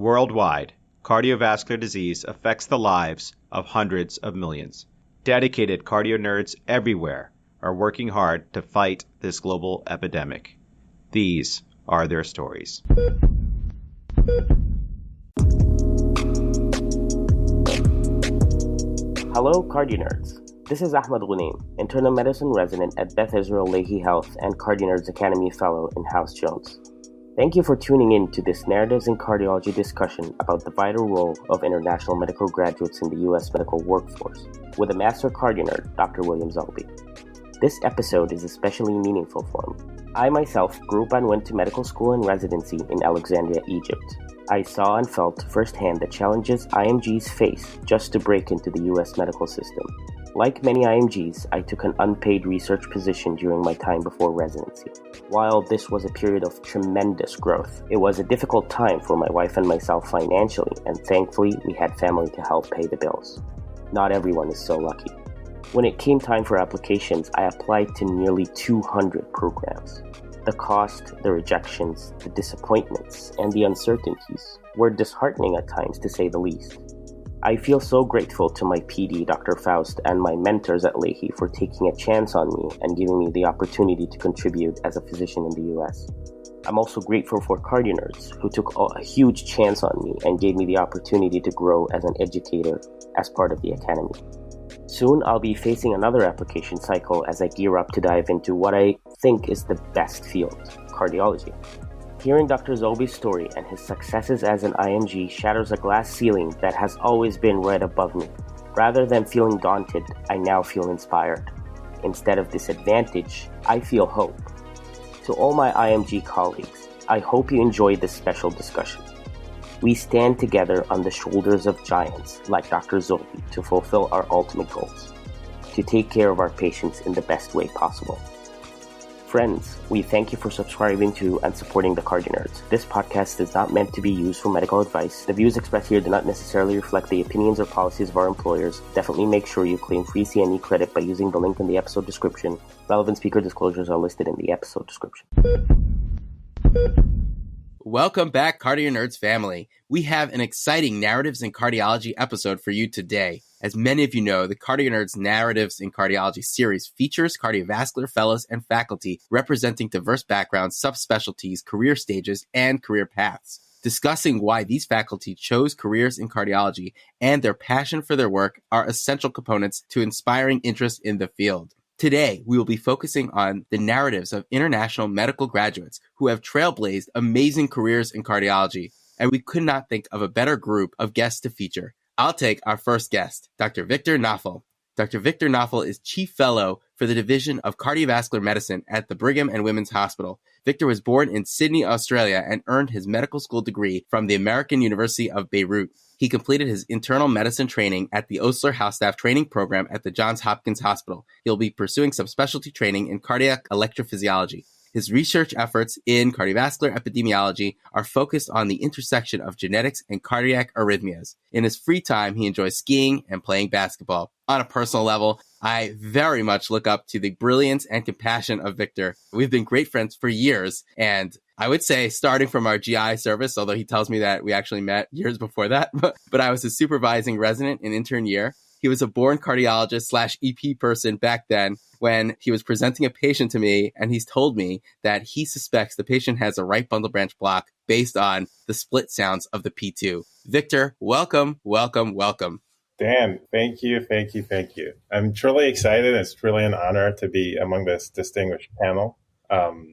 Worldwide, cardiovascular disease affects the lives of hundreds of millions. Dedicated cardio nerds everywhere are working hard to fight this global epidemic. These are their stories. Hello, CardioNerds. This is Ahmed Ghunaim, internal medicine resident at Beth Israel Lahey Health and CardioNerds Academy Fellow in House Jones. Thank you for tuning in to this Narratives in Cardiology discussion about the vital role of international medical graduates in the U.S. medical workforce, with a master CardioNerd, Dr. William Zoghbi. This episode is especially meaningful for me. I myself grew up and went to medical school and residency in Alexandria, Egypt. I saw and felt firsthand the challenges IMGs face just to break into the U.S. medical system. Like many IMGs, I took an unpaid research position during my time before residency. While this was a period of tremendous growth, it was a difficult time for my wife and myself financially, and thankfully we had family to help pay the bills. Not everyone is so lucky. When it came time for applications, I applied to nearly 200 programs. The cost, the rejections, the disappointments, and the uncertainties were disheartening at times, to say the least. I feel so grateful to my PD, Dr. Faust, and my mentors at Lahey for taking a chance on me and giving me the opportunity to contribute as a physician in the U.S. I'm also grateful for CardioNerds, who took a huge chance on me and gave me the opportunity to grow as an educator as part of the academy. Soon I'll be facing another application cycle as I gear up to dive into what I think is the best field, cardiology. Hearing Dr. Zoghbi's story and his successes as an IMG shatters a glass ceiling that has always been right above me. Rather than feeling daunted, I now feel inspired. Instead of disadvantage, I feel hope. To all my IMG colleagues, I hope you enjoy this special discussion. We stand together on the shoulders of giants like Dr. Zoghbi to fulfill our ultimate goals, to take care of our patients in the best way possible. Friends, we thank you for subscribing to and supporting the CardioNerds. This podcast is not meant to be used for medical advice. The views expressed here do not necessarily reflect the opinions or policies of our employers. Definitely make sure you claim free CME credit by using the link in the episode description. Relevant speaker disclosures are listed in the episode description. Welcome back, CardioNerds family. We have an exciting Narratives in Cardiology episode for you today. As many of you know, the CardioNerds Narratives in Cardiology series features cardiovascular fellows and faculty representing diverse backgrounds, subspecialties, career stages, and career paths, discussing why these faculty chose careers in cardiology and their passion for their work are essential components to inspiring interest in the field. Today, we will be focusing on the narratives of international medical graduates who have trailblazed amazing careers in cardiology, and we could not think of a better group of guests to feature. I'll take our first guest, Dr. Victor Nauffal. Dr. Victor Nauffal is Chief Fellow for the Division of Cardiovascular Medicine at the Brigham and Women's Hospital. Victor was born in Sydney, Australia, and earned his medical school degree from the American University of Beirut. He completed his internal medicine training at the Osler House Staff Training Program at the Johns Hopkins Hospital. He'll be pursuing subspecialty training in cardiac electrophysiology. His research efforts in cardiovascular epidemiology are focused on the intersection of genetics and cardiac arrhythmias. In his free time, he enjoys skiing and playing basketball. On a personal level, I very much look up to the brilliance and compassion of Victor. We've been great friends for years, and I would say starting from our GI service, although he tells me that we actually met years before that, but I was his supervising resident in intern year. He was a born cardiologist/EP person back then when he was presenting a patient to me, and he's told me that he suspects the patient has a right bundle branch block based on the split sounds of the P2. Victor, welcome. Dan, thank you. I'm truly excited. It's truly an honor to be among this distinguished panel.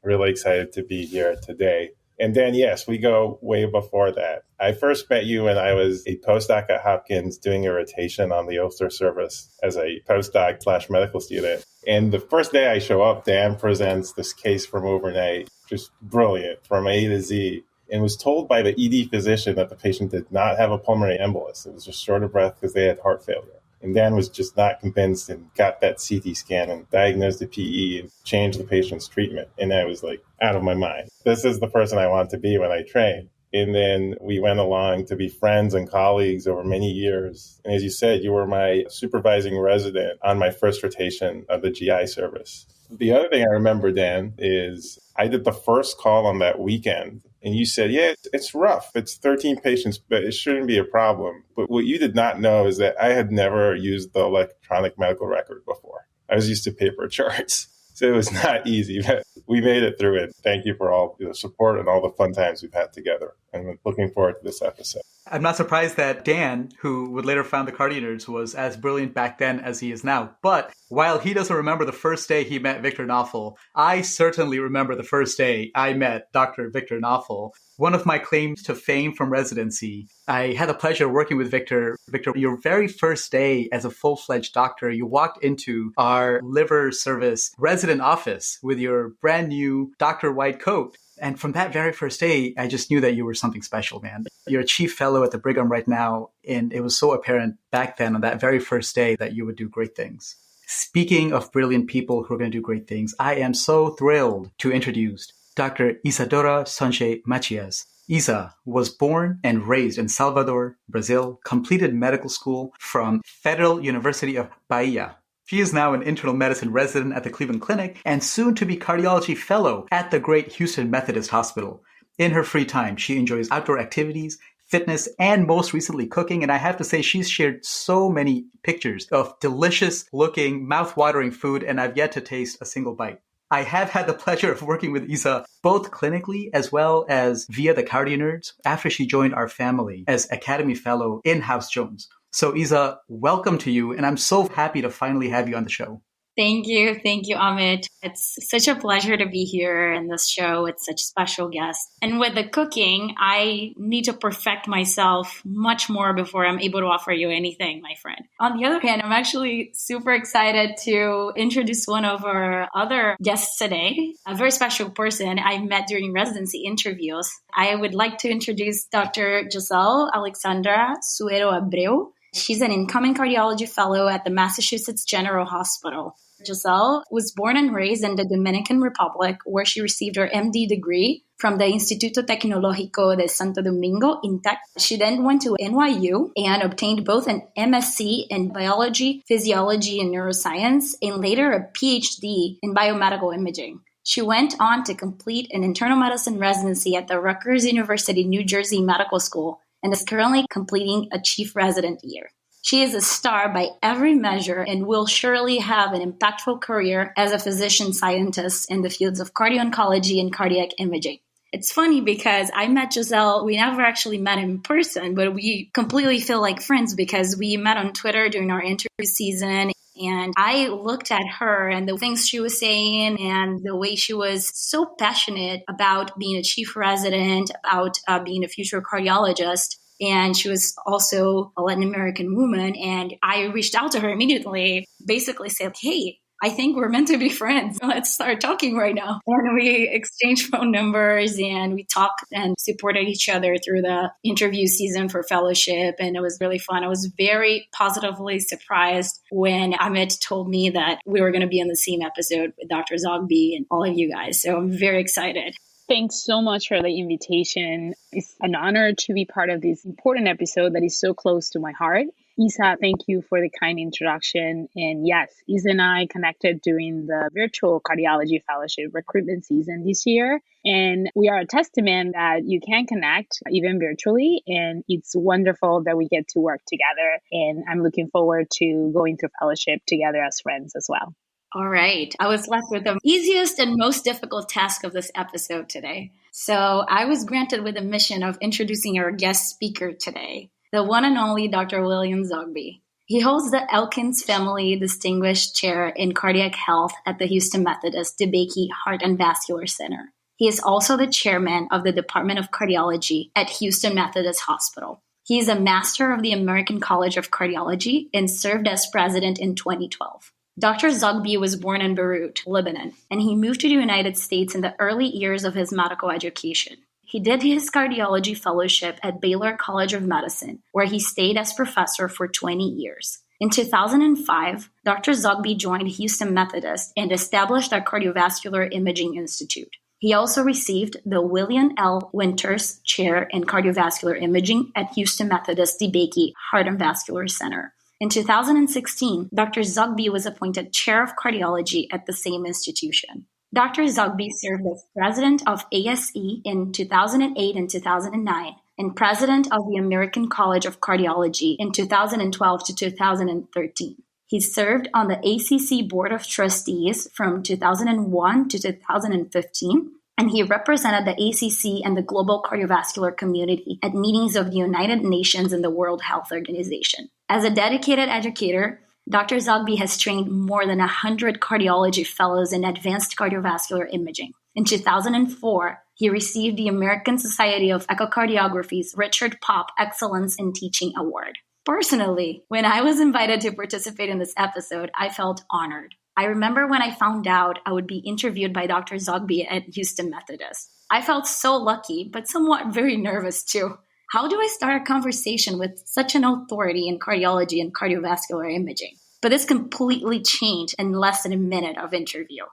Really excited to be here today. And Dan, yes, we go way before that. I first met you when I was a postdoc at Hopkins doing a rotation on the Osler service as a postdoc/medical student. And the first day I show up, Dan presents this case from overnight, just brilliant, from A to Z, and was told by the ED physician that the patient did not have a pulmonary embolus. It was just short of breath because they had heart failure. And Dan was just not convinced and got that CT scan and diagnosed the PE and changed the patient's treatment. And I was like, out of my mind. This is the person I want to be when I train. And then we went along to be friends and colleagues over many years. And as you said, you were my supervising resident on my first rotation of the GI service. The other thing I remember, Dan, is I did the first call on that weekend. And you said, yeah, it's rough. It's 13 patients, but it shouldn't be a problem. But what you did not know is that I had never used the electronic medical record before. I was used to paper charts. So it was not easy, but we made it through it. Thank you for all the support and all the fun times we've had together. And looking forward to this episode. I'm not surprised that Dan, who would later found the CardioNerds, was as brilliant back then as he is now. But while he doesn't remember the first day he met Victor Nauffal, I certainly remember the first day I met Dr. Victor Nauffal. One of my claims to fame from residency, I had the pleasure of working with Victor. Victor, your very first day as a full-fledged doctor, you walked into our liver service resident office with your brand new Dr. White coat. And from that very first day, I just knew that you were something special, man. You're a chief fellow at the Brigham right now, and it was so apparent back then on that very first day that you would do great things. Speaking of brilliant people who are going to do great things, I am so thrilled to introduce Dr. Isadora Sande Mathias. Isa was born and raised in Salvador, Brazil, completed medical school from Federal University of Bahia. She is now an internal medicine resident at the Cleveland Clinic and soon to be cardiology fellow at the great Houston Methodist Hospital. In her free time, she enjoys outdoor activities, fitness, and most recently cooking. And I have to say, she's shared so many pictures of delicious looking, mouth-watering food, and I've yet to taste a single bite. I have had the pleasure of working with Isa both clinically as well as via the CardioNerds after she joined our family as Academy Fellow in House Jones. So Isa, welcome to you, and I'm so happy to finally have you on the show. Thank you, Amit. It's such a pleasure to be here in this show with such special guests. And with the cooking, I need to perfect myself much more before I'm able to offer you anything, my friend. On the other hand, I'm actually super excited to introduce one of our other guests today, a very special person I met during residency interviews. I would like to introduce Dr. Giselle Alexandra Suero-Abreu. She's an incoming cardiology fellow at the Massachusets General Hospital. Giselle was born and raised in the Dominican Republic, where she received her MD degree from the Instituto Tecnológico de Santo Domingo, INTEC. She then went to NYU and obtained both an MSc in biology, physiology, and neuroscience, and later a PhD in biomedical imaging. She went on to complete an internal medicine residency at the Rutgers University, New Jersey Medical School, and is currently completing a chief resident year. She is a star by every measure and will surely have an impactful career as a physician scientist in the fields of cardio-oncology and cardiac imaging. It's funny because I met Giselle, we never actually met in person, but we completely feel like friends because we met on Twitter during our interview season. And I looked at her and the things she was saying and the way she was so passionate about being a chief resident, about being a future cardiologist. And she was also a Latin American woman. And I reached out to her immediately, basically said, hey, I think we're meant to be friends. Let's start talking right now. And we exchanged phone numbers and we talked and supported each other through the interview season for fellowship. And it was really fun. I was very positively surprised when Amit told me that we were going to be on the same episode with Dr. Zoghbi and all of you guys. So I'm very excited. Thanks so much for the invitation. It's an honor to be part of this important episode that is so close to my heart. Isa, thank you for the kind introduction. And yes, Isa and I connected during the virtual cardiology fellowship recruitment season this year. And we are a testament that you can connect even virtually. And it's wonderful that we get to work together. And I'm looking forward to going through fellowship together as friends as well. All right. I was left with the easiest and most difficult task of this episode today. So I was granted with the mission of introducing our guest speaker today, the one and only Dr. William Zoghbi. He holds the Elkins Family Distinguished Chair in Cardiac Health at the Houston Methodist DeBakey Heart and Vascular Center. He is also the chairman of the Department of Cardiology at Houston Methodist Hospital. He is a master of the American College of Cardiology and served as president in 2012. Dr. Zoghbi was born in Beirut, Lebanon, and he moved to the United States in the early years of his medical education. He did his cardiology fellowship at Baylor College of Medicine, where he stayed as professor for 20 years. In 2005, Dr. Zoghbi joined Houston Methodist and established a cardiovascular imaging institute. He also received the William L. Winters Chair in Cardiovascular Imaging at Houston Methodist DeBakey Heart and Vascular Center. In 2016, Dr. Zoghbi was appointed chair of cardiology at the same institution. Dr. Zoghbi served as president of ASE in 2008 and 2009 and president of the American College of Cardiology in 2012 to 2013. He served on the ACC Board of Trustees from 2001 to 2015, and he represented the ACC and the global cardiovascular community at meetings of the United Nations and the World Health Organization. As a dedicated educator, Dr. Zoghbi has trained more than 100 cardiology fellows in advanced cardiovascular imaging. In 2004, he received the American Society of Echocardiography's Richard Popp Excellence in Teaching Award. Personally, when I was invited to participate in this episode, I felt honored. I remember when I found out I would be interviewed by Dr. Zoghbi at Houston Methodist. I felt so lucky, but somewhat very nervous too. How do I start a conversation with such an authority in cardiology and cardiovascular imaging? But this completely changed in less than a minute of interview.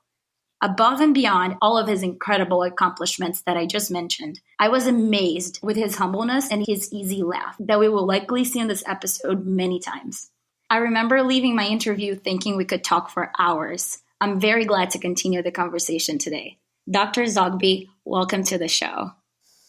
Above and beyond all of his incredible accomplishments that I just mentioned, I was amazed with his humbleness and his easy laugh that we will likely see in this episode many times. I remember leaving my interview thinking we could talk for hours. I'm very glad to continue the conversation today. Dr. Zoghbi, welcome to the show.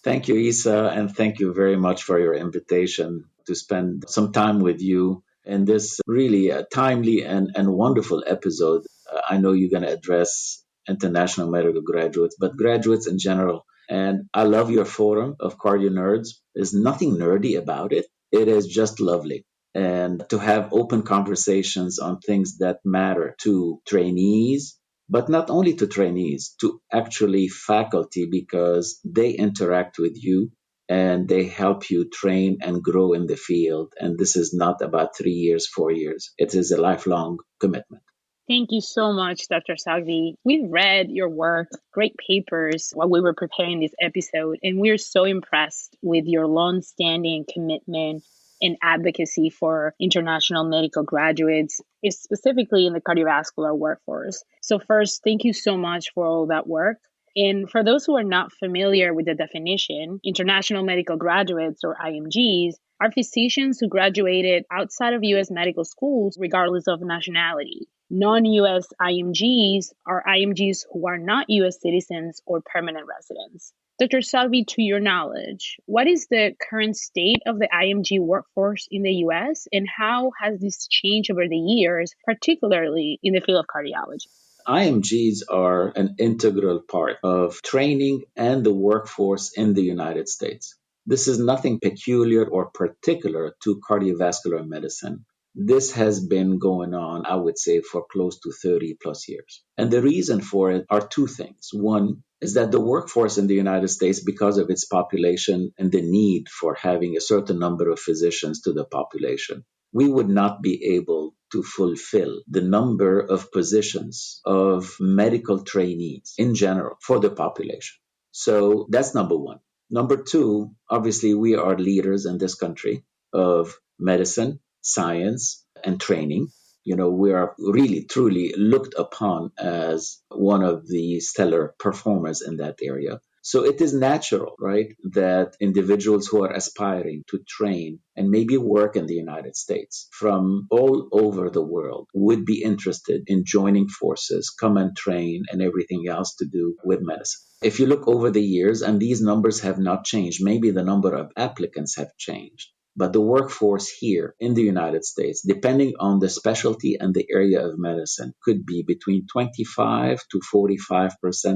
Thank you, Isa, and thank you very much for your invitation to spend some time with you in this really timely and wonderful episode. I know you're going to address international medical graduates, but graduates in general. And I love your forum of CardioNerds. There's nothing nerdy about it. It is just lovely. And to have open conversations on things that matter to trainees, but not only to trainees, to actually faculty, because they interact with you and they help you train and grow in the field. And this is not about 3 years, 4 years. It is a lifelong commitment. Thank you so much, Dr. Zoghbi. We've read your work, great papers, while we were preparing this episode, and we're so impressed with your long-standing commitment and advocacy for international medical graduates, specifically in the cardiovascular workforce. So first, thank you so much for all that work. And for those who are not familiar with the definition, international medical graduates, or IMGs, are physicians who graduated outside of U.S. medical schools, regardless of nationality. Non-U.S. IMGs are IMGs who are not U.S. citizens or permanent residents. Dr. Zoghbi, to your knowledge, what is the current state of the IMG workforce in the U.S. and how has this changed over the years, particularly in the field of cardiology? IMGs are an integral part of training and the workforce in the United States. This is nothing peculiar or particular to cardiovascular medicine. This has been going on, I would say, for close to 30 plus years. And the reason for it are two things. One is that the workforce in the United States, because of its population and the need for having a certain number of physicians to the population, we would not be able to fulfill the number of positions of medical trainees in general for the population. So that's number one. Number two, obviously, we are leaders in this country of medicine, science, and training. We are really, truly looked upon as one of the stellar performers in that area. So it is natural, right, that individuals who are aspiring to train and maybe work in the United States from all over the world would be interested in joining forces, come and train, and everything else to do with medicine. If you look over the years, and these numbers have not changed, maybe the number of applicants have changed. But the workforce here in the United States, depending on the specialty and the area of medicine, could be between 25 to 45%,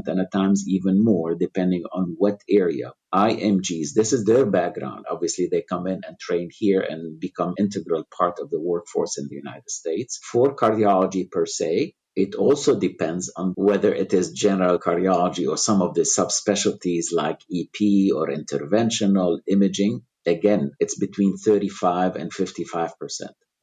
and at times even more, depending on what area. IMGs, this is their background. Obviously, they come in and train here and become integral part of the workforce in the United States. For cardiology per se, it also depends on whether it is general cardiology or some of the subspecialties like EP or interventional imaging. Again, it's between 35 and 55%.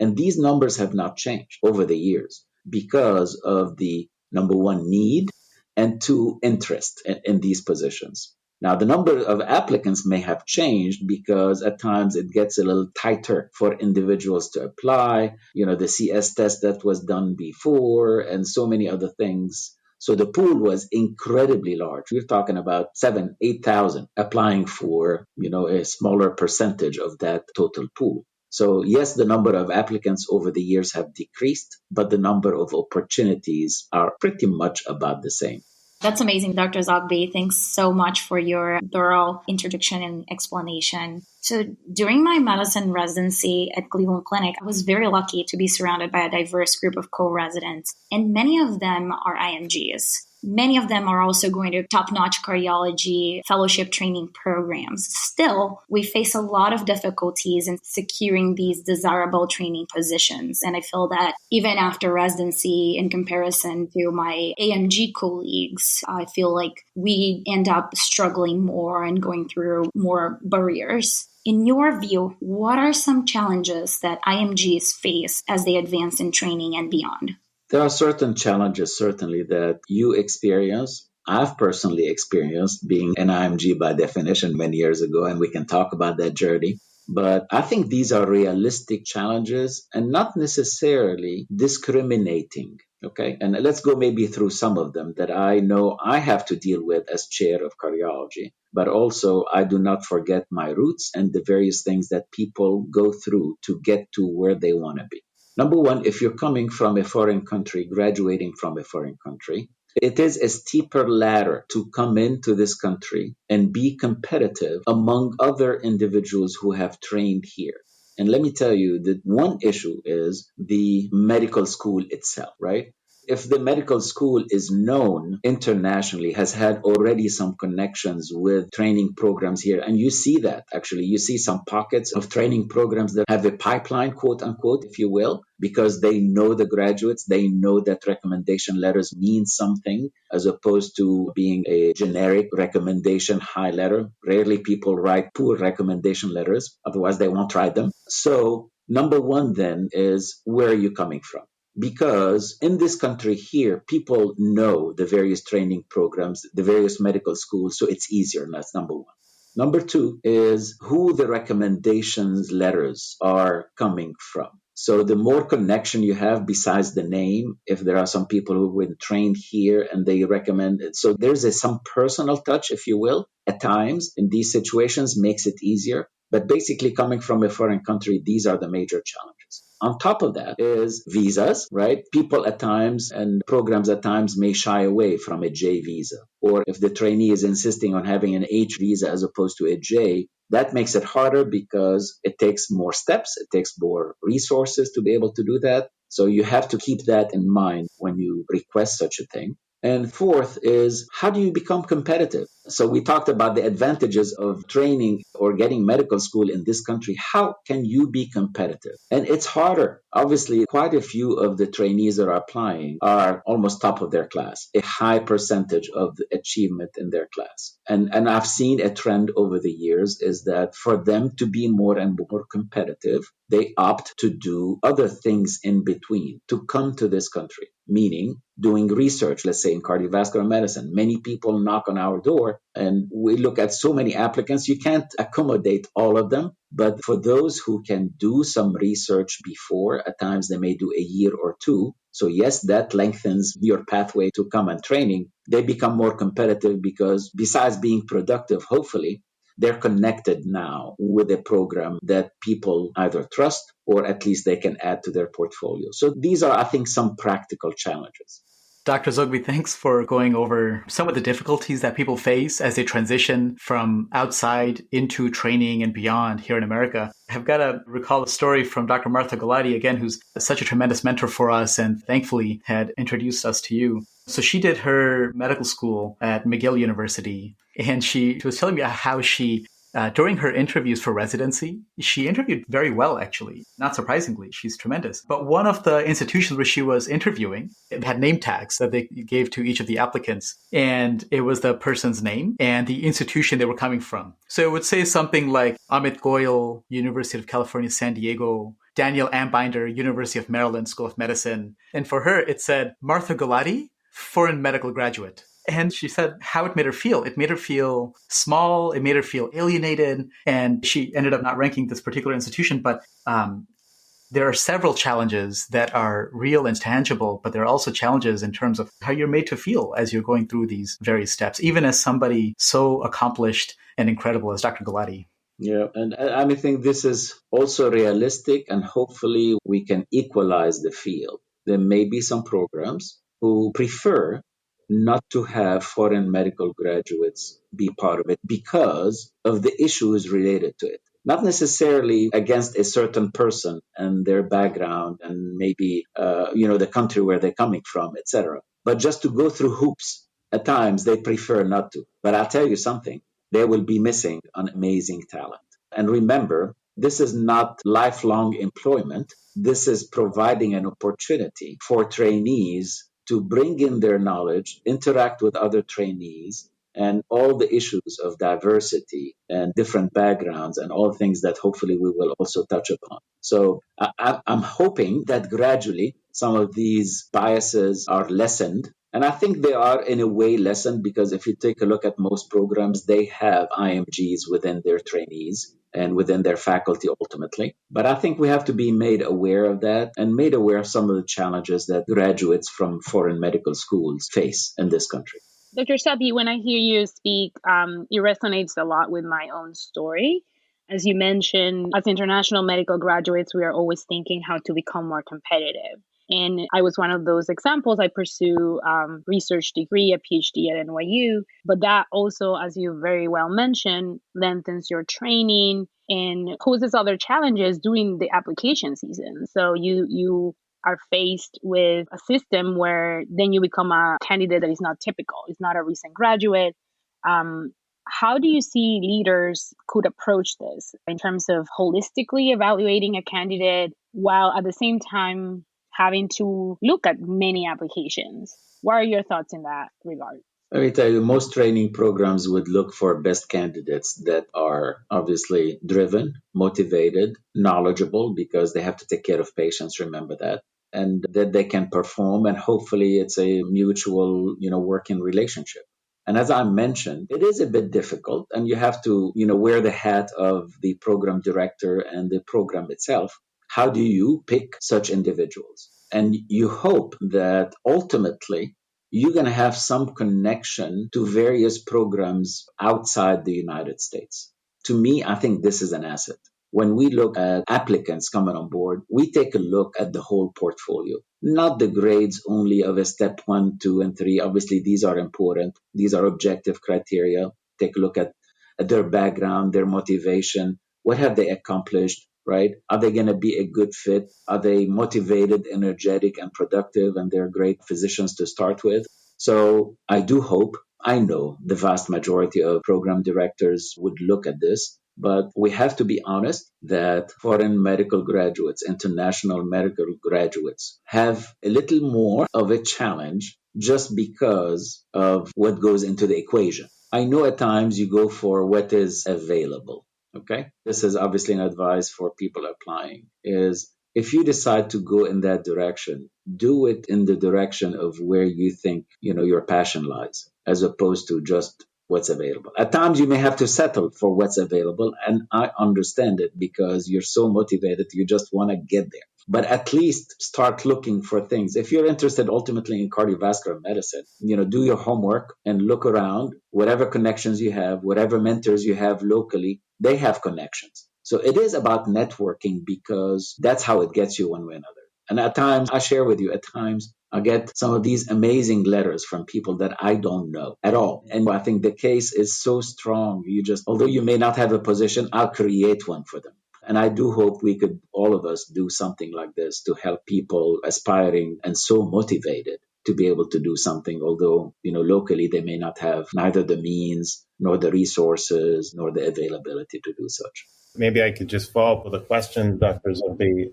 And these numbers have not changed over the years because of the, number one, need, and two, interest in these positions. Now, the number of applicants may have changed because at times it gets a little tighter for individuals to apply, the CS test that was done before and so many other things. So the pool was incredibly large. We're talking about 7,000, 8,000 applying for, a smaller percentage of that total pool. So yes, the number of applicants over the years have decreased, but the number of opportunities are pretty much about the same. That's amazing, Dr. Zoghbi. Thanks so much for your thorough introduction and explanation. So during my medicine residency at Cleveland Clinic, I was very lucky to be surrounded by a diverse group of co-residents, and many of them are IMGs. Many of them are also going to top-notch cardiology fellowship training programs. Still, we face a lot of difficulties in securing these desirable training positions. And I feel that even after residency, in comparison to my AMG colleagues, I feel like we end up struggling more and going through more barriers. In your view, what are some challenges that IMGs face as they advance in training and beyond? There are certain challenges, certainly, that you experience. I've personally experienced being an IMG by definition many years ago, and we can talk about that journey. But I think these are realistic challenges and not necessarily discriminating. Okay. And let's go maybe through some of them that I know I have to deal with as chair of cardiology. But also, I do not forget my roots and the various things that people go through to get to where they want to be. Number one, if you're coming from a foreign country, graduating from a foreign country, it is a steeper ladder to come into this country and be competitive among other individuals who have trained here. And let me tell you that one issue is the medical school itself, right? If the medical school is known internationally, has had already some connections with training programs here, and you see that actually, you see some pockets of training programs that have a pipeline, quote unquote, if you will, because they know the graduates, they know that recommendation letters mean something as opposed to being a generic recommendation high letter. Rarely people write poor recommendation letters, otherwise they won't try them. So number one then is, where are you coming from? Because in this country here, people know the various training programs, the various medical schools, so it's easier, and that's number one. Number two is who the recommendations letters are coming from. So the more connection you have besides the name, if there are some people who've been trained here and they recommend it. So there's some personal touch, if you will, at times in these situations makes it easier. But basically coming from a foreign country, these are the major challenges. On top of that is visas, right? People at times and programs at times may shy away from a J visa. Or if the trainee is insisting on having an H visa as opposed to a J, that makes it harder because it takes more steps, it takes more resources to be able to do that. So you have to keep that in mind when you request such a thing. And fourth is, how do you become competitive? So we talked about the advantages of training or getting medical school in this country. How can you be competitive? And it's harder. Obviously, quite a few of the trainees that are applying are almost top of their class, a high percentage of the achievement in their class. And I've seen a trend over the years is that for them to be more and more competitive, they opt to do other things in between to come to this country, meaning doing research, let's say in cardiovascular medicine. Many people knock on our door and we look at so many applicants. You can't accommodate all of them. But for those who can do some research before, at times they may do a year or two. So yes, that lengthens your pathway to come and training. They become more competitive because besides being productive, hopefully, they're connected now with a program that people either trust or at least they can add to their portfolio. So these are, I think, some practical challenges. Dr. Zoghbi, thanks for going over some of the difficulties that people face as they transition from outside into training and beyond here in America. I've got to recall a story from Dr. Martha Galati, again, who's such a tremendous mentor for us and thankfully had introduced us to you. So she did her medical school at McGill University, and she was telling me how she during her interviews for residency, she interviewed very well, actually. Not surprisingly, she's tremendous. But one of the institutions where she was interviewing, it had name tags that they gave to each of the applicants. And it was the person's name and the institution they were coming from. So it would say something like Amit Goyal, University of California, San Diego, Daniel Ambinder, University of Maryland, School of Medicine. And for her, it said Martha Galati, foreign medical graduate. And she said how it made her feel. It made her feel small. It made her feel alienated. And she ended up not ranking this particular institution. But there are several challenges that are real and tangible, but there are also challenges in terms of how you're made to feel as you're going through these various steps, even as somebody so accomplished and incredible as Dr. Galati. Yeah, and I think this is also realistic, and hopefully we can equalize the field. There may be some programs who prefer not to have foreign medical graduates be part of it because of the issues related to it. Not necessarily against a certain person and their background and maybe, the country where they're coming from, etc. But just to go through hoops. At times, they prefer not to. But I'll tell you something, they will be missing an amazing talent. And remember, this is not lifelong employment. This is providing an opportunity for trainees to bring in their knowledge, interact with other trainees, and all the issues of diversity and different backgrounds and all things that hopefully we will also touch upon. So I'm hoping that gradually some of these biases are lessened. And I think they are in a way lessened because if you take a look at most programs, they have IMGs within their trainees and within their faculty ultimately. But I think we have to be made aware of that and made aware of some of the challenges that graduates from foreign medical schools face in this country. Dr. Zoghbi, when I hear you speak, it resonates a lot with my own story. As you mentioned, as international medical graduates, we are always thinking how to become more competitive. And I was one of those examples. I pursue research degree, a PhD at NYU. But that also, as you very well mentioned, lengthens your training and poses other challenges during the application season. So you are faced with a system where then you become a candidate that is not typical. It's not a recent graduate. How do you see leaders could approach this in terms of holistically evaluating a candidate while at the same time having to look at many applications? What are your thoughts in that regard? Let me tell you, most training programs would look for best candidates that are obviously driven, motivated, knowledgeable, because they have to take care of patients, remember that, and that they can perform, and hopefully it's a mutual, working relationship. And as I mentioned, it is a bit difficult, and you have to, wear the hat of the program director and the program itself. How do you pick such individuals? And you hope that ultimately you're going to have some connection to various programs outside the United States. To me, I think this is an asset. When we look at applicants coming on board, we take a look at the whole portfolio, not the grades only of a step 1, 2, and 3. Obviously, these are important. These are objective criteria. Take a look at their background, their motivation. What have they accomplished? Right? Are they going to be a good fit? Are they motivated, energetic, and productive? And they're great physicians to start with. So I do hope, I know the vast majority of program directors would look at this, but we have to be honest that foreign medical graduates, international medical graduates have a little more of a challenge just because of what goes into the equation. I know at times you go for what is available. Okay, this is obviously an advice for people applying is if you decide to go in that direction, do it in the direction of where you think, your passion lies, as opposed to just what's available. At times you may have to settle for what's available, and I understand it because you're so motivated, you just want to get there. But at least start looking for things. If you're interested ultimately in cardiovascular medicine, do your homework and look around, whatever connections you have, whatever mentors you have locally, they have connections. So it is about networking because that's how it gets you one way or another. And at times, I share with you, at times I get some of these amazing letters from people that I don't know at all. And I think the case is so strong. Although you may not have a position, I'll create one for them. And I do hope we could, all of us, do something like this to help people aspiring and so motivated to be able to do something, although, locally they may not have neither the means, nor the resources, nor the availability to do such. Maybe I could just follow up with a question, Dr. Zoghbi.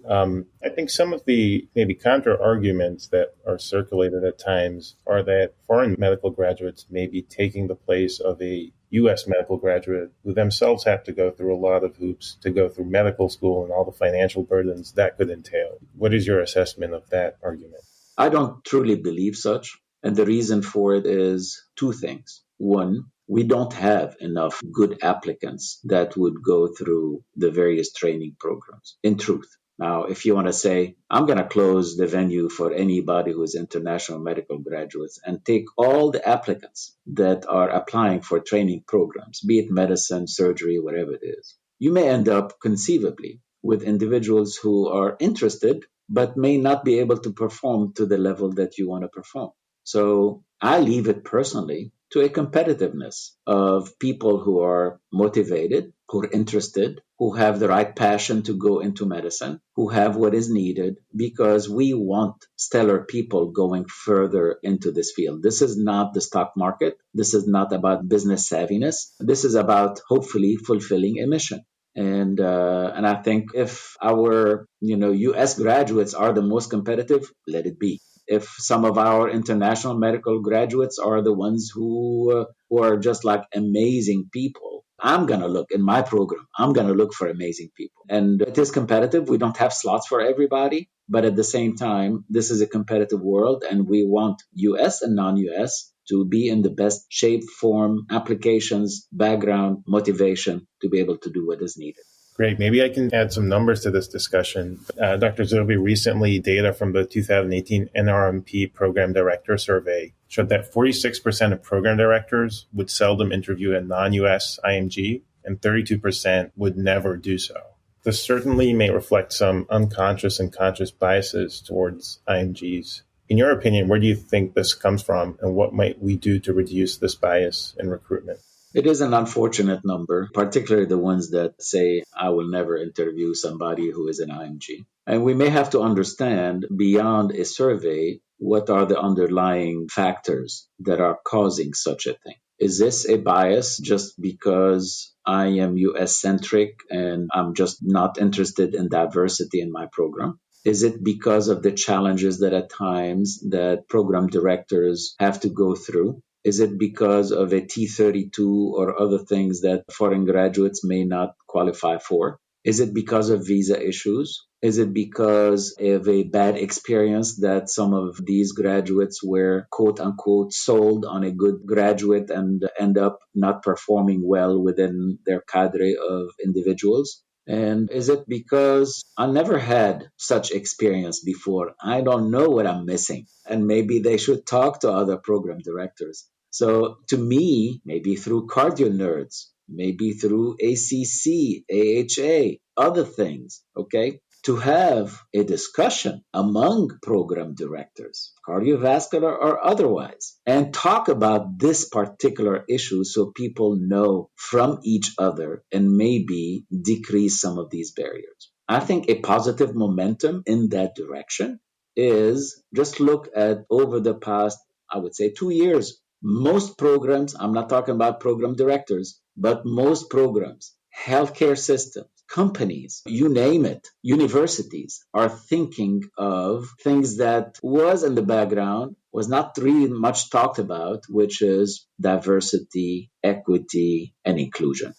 I think some of the maybe counter arguments that are circulated at times are that foreign medical graduates may be taking the place of a U.S. medical graduate who themselves have to go through a lot of hoops to go through medical school and all the financial burdens that could entail. What is your assessment of that argument? I don't truly believe such. And the reason for it is two things. One, we don't have enough good applicants that would go through the various training programs, in truth. Now, if you want to say, I'm going to close the venue for anybody who is international medical graduates and take all the applicants that are applying for training programs, be it medicine, surgery, whatever it is, you may end up conceivably with individuals who are interested but may not be able to perform to the level that you want to perform. So I leave it personally to a competitiveness of people who are motivated, who are interested, who have the right passion to go into medicine, who have what is needed, because we want stellar people going further into this field. This is not the stock market. This is not about business savviness. This is about hopefully fulfilling a mission. And I think if our U.S. graduates are the most competitive, let it be. If some of our international medical graduates are the ones who are just like amazing people, I'm going to look in my program. I'm going to look for amazing people. And it is competitive. We don't have slots for everybody. But at the same time, this is a competitive world, and we want U.S. and non-U.S. to be in the best shape, form, applications, background, motivation to be able to do what is needed. Great. Maybe I can add some numbers to this discussion. Dr. Zoghbi, recently data from the 2018 NRMP Program Director Survey showed that 46% of program directors would seldom interview a non-U.S. IMG, and 32% would never do so. This certainly may reflect some unconscious and conscious biases towards IMGs. In your opinion, where do you think this comes from, and what might we do to reduce this bias in recruitment? It is an unfortunate number, particularly the ones that say, I will never interview somebody who is an IMG. And we may have to understand beyond a survey, what are the underlying factors that are causing such a thing? Is this a bias just because I am US centric and I'm just not interested in diversity in my program? Is it because of the challenges that at times that program directors have to go through? Is it because of a T32 or other things that foreign graduates may not qualify for? Is it because of visa issues? Is it because of a bad experience that some of these graduates were quote unquote sold on a good graduate and end up not performing well within their cadre of individuals? And is it because I never had such experience before? I don't know what I'm missing. And maybe they should talk to other program directors. So to me, maybe through CardioNerds, maybe through ACC, AHA, other things, okay, to have a discussion among program directors, cardiovascular or otherwise, and talk about this particular issue so people know from each other and maybe decrease some of these barriers. I think a positive momentum in that direction is just look at over the past, I would say 2 years, most programs, I'm not talking about program directors, but most programs, healthcare systems, companies, you name it, universities are thinking of things that was in the background, was not really much talked about, which is diversity, equity, and inclusion.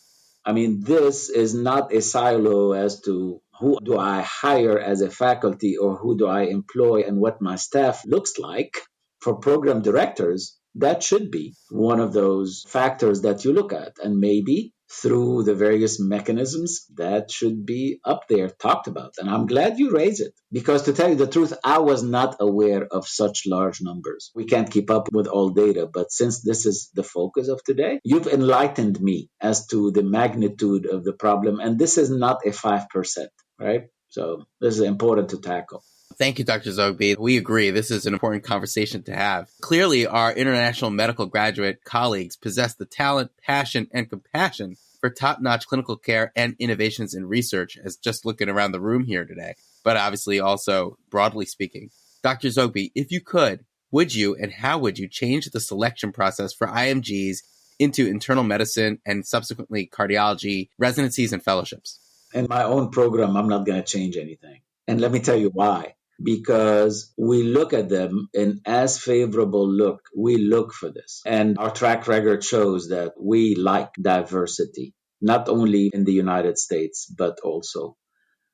I mean, this is not a silo as to who do I hire as a faculty or who do I employ and what my staff looks like. For program directors, that should be one of those factors that you look at. And maybe through the various mechanisms that should be up there talked about. And I'm glad you raised it, because to tell you the truth, I was not aware of such large numbers. We can't keep up with all data, but since this is the focus of today, you've enlightened me as to the magnitude of the problem. And this is not a 5%, right? So this is important to tackle. Thank you, Dr. Zoghbi. We agree. This is an important conversation to have. Clearly, our international medical graduate colleagues possess the talent, passion, and compassion for top-notch clinical care and innovations in research, as just looking around the room here today, but obviously also broadly speaking. Dr. Zoghbi, if you could, would you and how would you change the selection process for IMGs into internal medicine and subsequently cardiology residencies and fellowships? In my own program, I'm not going to change anything. And let me tell you why. Because we look at them in as favorable look, we look for this. And our track record shows that we like diversity, not only in the United States, but also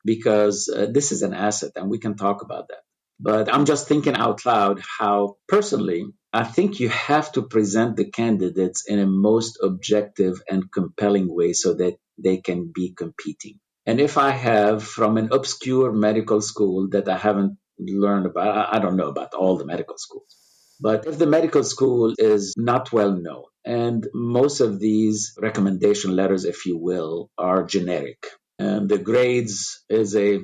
because this is an asset and we can talk about that. But I'm just thinking out loud how personally, I think you have to present the candidates in a most objective and compelling way so that they can be competing. And if I have from an obscure medical school that I haven't learned about, I don't know about all the medical schools. But if the medical school is not well known, and most of these recommendation letters, if you will, are generic, and the grades is a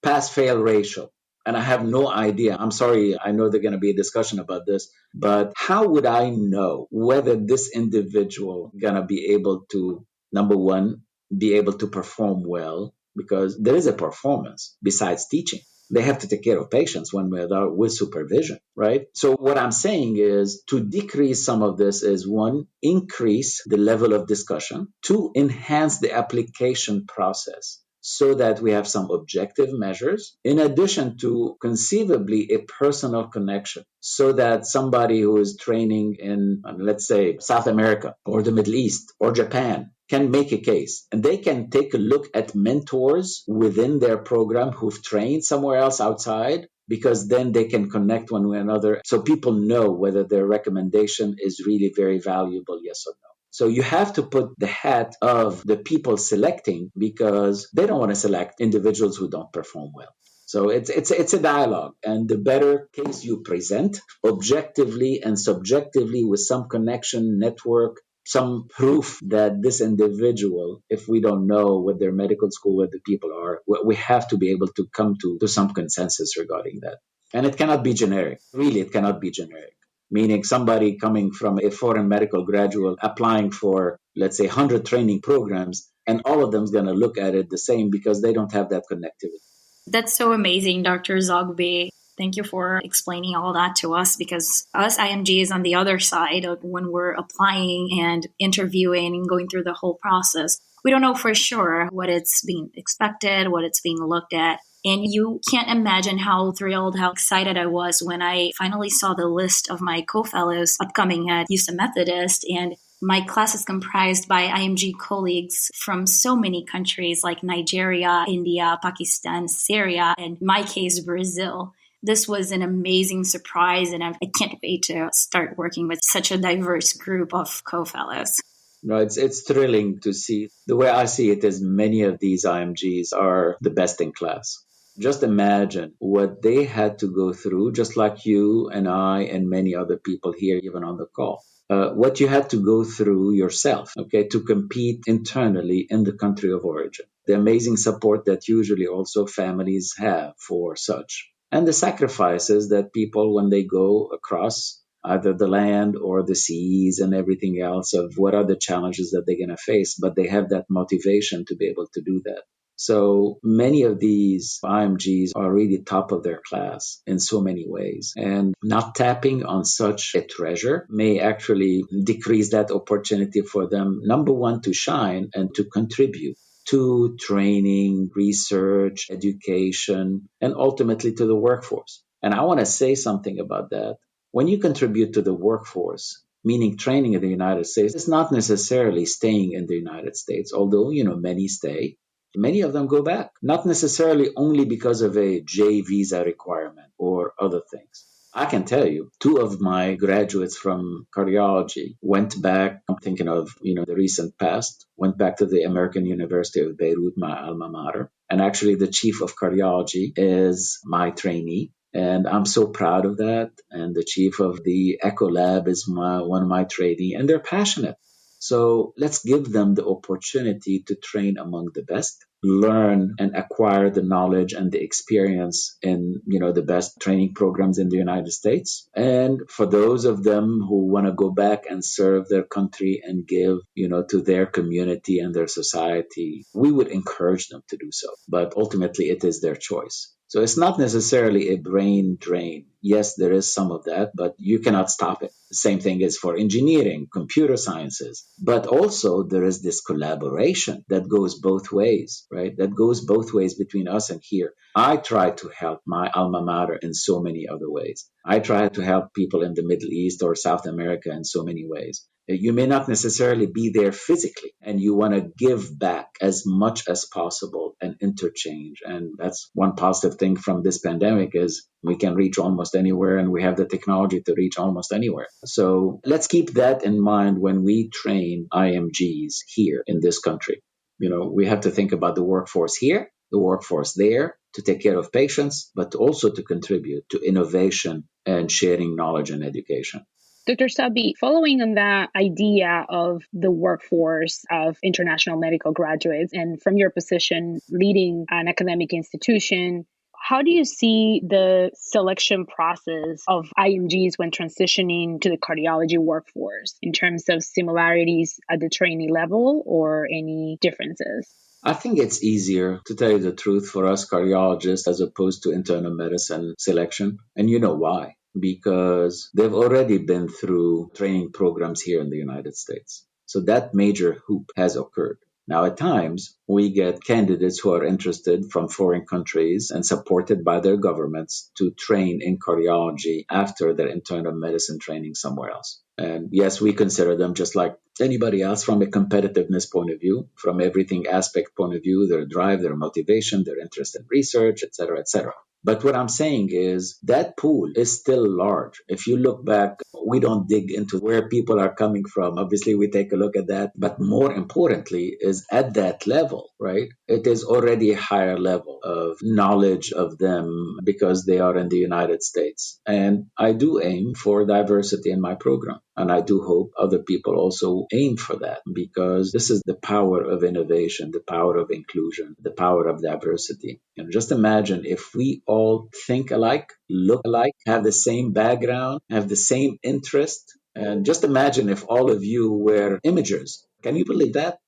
pass-fail ratio, And I have no idea. I'm sorry. I know there's going to be a discussion about this, but how would I know whether this individual going to be able to, number one, be able to perform well? Because there is a performance besides teaching. They have to take care of patients one way or another with supervision, right? So what I'm saying is to decrease some of this is one, increase the level of discussion, two, enhance the application process so that we have some objective measures, in addition to conceivably a personal connection, so that somebody who is training in, let's say, South America or the Middle East or Japan can make a case, and they can take a look at mentors within their program who've trained somewhere else outside, because then they can connect one with another so people know whether their recommendation is really very valuable, yes or no. So you have to put the hat of the people selecting, because they don't want to select individuals who don't perform well. So it's a dialogue, and the better case you present objectively and subjectively with some connection network, some proof that this individual, if we don't know what their medical school, what the people are, we have to be able to come to some consensus regarding that. And it cannot be generic. Really, it cannot be generic. Meaning somebody coming from a foreign medical graduate applying for, let's say, 100 training programs, and all of them is going to look at it the same because they don't have that connectivity. That's so amazing, Dr. Zoghbi. Thank you for explaining all that to us, because us IMGs on the other side of when we're applying and interviewing and going through the whole process, we don't know for sure what it's being expected, what it's being looked at. And you can't imagine how thrilled, how excited I was when I finally saw the list of my co-fellows upcoming at Houston Methodist. And my class is comprised by IMG colleagues from so many countries like Nigeria, India, Pakistan, Syria, and in my case, Brazil. This was an amazing surprise, and I can't wait to start working with such a diverse group of co-fellows. No, it's thrilling to see. The way I see it is many of these IMGs are the best in class. Just imagine what they had to go through, just like you and I and many other people here, even on the call. What you had to go through yourself, okay, to compete internally in the country of origin. The amazing support that usually also families have for such. And the sacrifices that people, when they go across either the land or the seas and everything else, of what are the challenges that they're going to face, but they have that motivation to be able to do that. So many of these IMGs are really top of their class in so many ways. And not tapping on such a treasure may actually decrease that opportunity for them, number one, to shine and to contribute to training, research, education, and ultimately to the workforce. And I want to say something about that. When you contribute to the workforce, meaning training in the United States, it's not necessarily staying in the United States, although, many stay. Many of them go back, not necessarily only because of a J visa requirement or other things. I can tell you, 2 of my graduates from cardiology went back, I'm thinking of, the recent past, went back to the American University of Beirut, my alma mater. And actually the chief of cardiology is my trainee. And I'm so proud of that. And the chief of the Echo Lab is one of my trainees, and they're passionate. So let's give them the opportunity to train among the best, learn and acquire the knowledge and the experience in, the best training programs in the United States. And for those of them who want to go back and serve their country and give, to their community and their society, we would encourage them to do so. But ultimately, it is their choice. So it's not necessarily a brain drain. Yes, there is some of that, but you cannot stop it. The same thing is for engineering, computer sciences. But also there is this collaboration that goes both ways, right? That goes both ways between us and here. I try to help my alma mater in so many other ways. I try to help people in the Middle East or South America in so many ways. You may not necessarily be there physically, and you want to give back as much as possible and interchange. And that's one positive thing from this pandemic is we can reach almost anywhere, and we have the technology to reach almost anywhere. So let's keep that in mind when we train IMGs here in this country. We have to think about the workforce here, the workforce there, to take care of patients, but also to contribute to innovation and sharing knowledge and education. Dr. Zoghbi, following on that idea of the workforce of international medical graduates, and from your position leading an academic institution, How do you see the selection process of IMGs when transitioning to the cardiology workforce in terms of similarities at the trainee level or any differences? I think it's easier, to tell you the truth, for us cardiologists as opposed to internal medicine selection. And you know why? Because they've already been through training programs here in the United States. So that major hoop has occurred. Now, at times, we get candidates who are interested from foreign countries and supported by their governments to train in cardiology after their internal medicine training somewhere else. And yes, we consider them just like anybody else from a competitiveness point of view, from everything aspect point of view, their drive, their motivation, their interest in research, et cetera, et cetera. But what I'm saying is that pool is still large. If you look back, we don't dig into where people are coming from. Obviously, we take a look at that. But more importantly is at that level, right? It is already a higher level of knowledge of them because they are in the United States. And I do aim for diversity in my program. And I do hope other people also aim for that because this is the power of innovation, the power of inclusion, the power of diversity. And just imagine if we all think alike, look alike, have the same background, have the same interest. And just imagine if all of you were imagers. Can you believe that?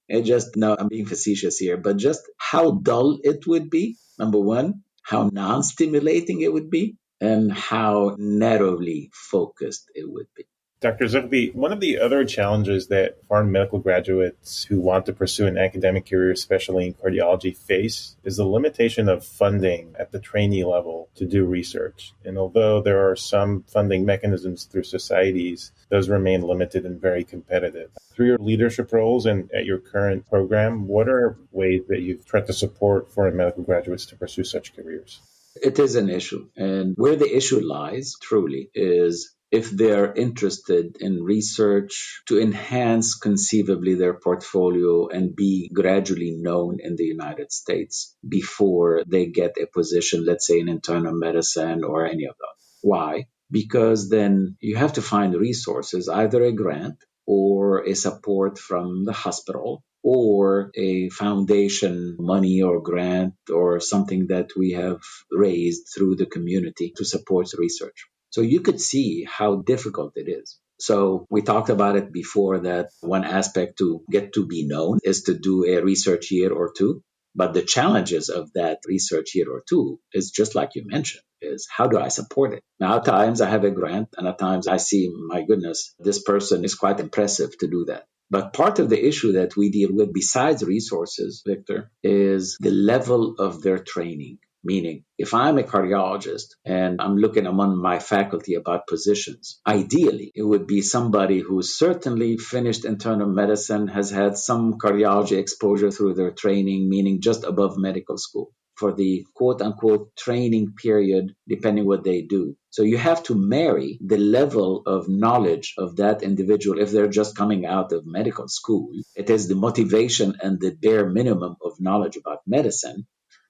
No, I'm being facetious here, but just how dull it would be, number one, how non-stimulating it would be, and how narrowly focused it would be. Dr. Zoghbi, one of the other challenges that foreign medical graduates who want to pursue an academic career, especially in cardiology, face is the limitation of funding at the trainee level to do research. And although there are some funding mechanisms through societies, those remain limited and very competitive. Through your leadership roles and at your current program, what are ways that you've tried to support foreign medical graduates to pursue such careers? It is an issue. And where the issue lies, truly, is if they're interested in research to enhance conceivably their portfolio and be gradually known in the United States before they get a position, let's say in internal medicine or any of that. Why? Because then you have to find resources, either a grant or a support from the hospital or a foundation money or grant or something that we have raised through the community to support research. So you could see how difficult it is. So we talked about it before that one aspect to get to be known is to do a research year or two. But the challenges of that research year or two is just like you mentioned, is how do I support it? Now, at times I have a grant and at times I see, my goodness, this person is quite impressive to do that. But part of the issue that we deal with besides resources, Victor, is the level of their training. Meaning, if I'm a cardiologist and I'm looking among my faculty about positions, ideally, it would be somebody who's certainly finished internal medicine, has had some cardiology exposure through their training, meaning just above medical school for the quote unquote training period, depending what they do. So you have to marry the level of knowledge of that individual. If they're just coming out of medical school, it is the motivation and the bare minimum of knowledge about medicine.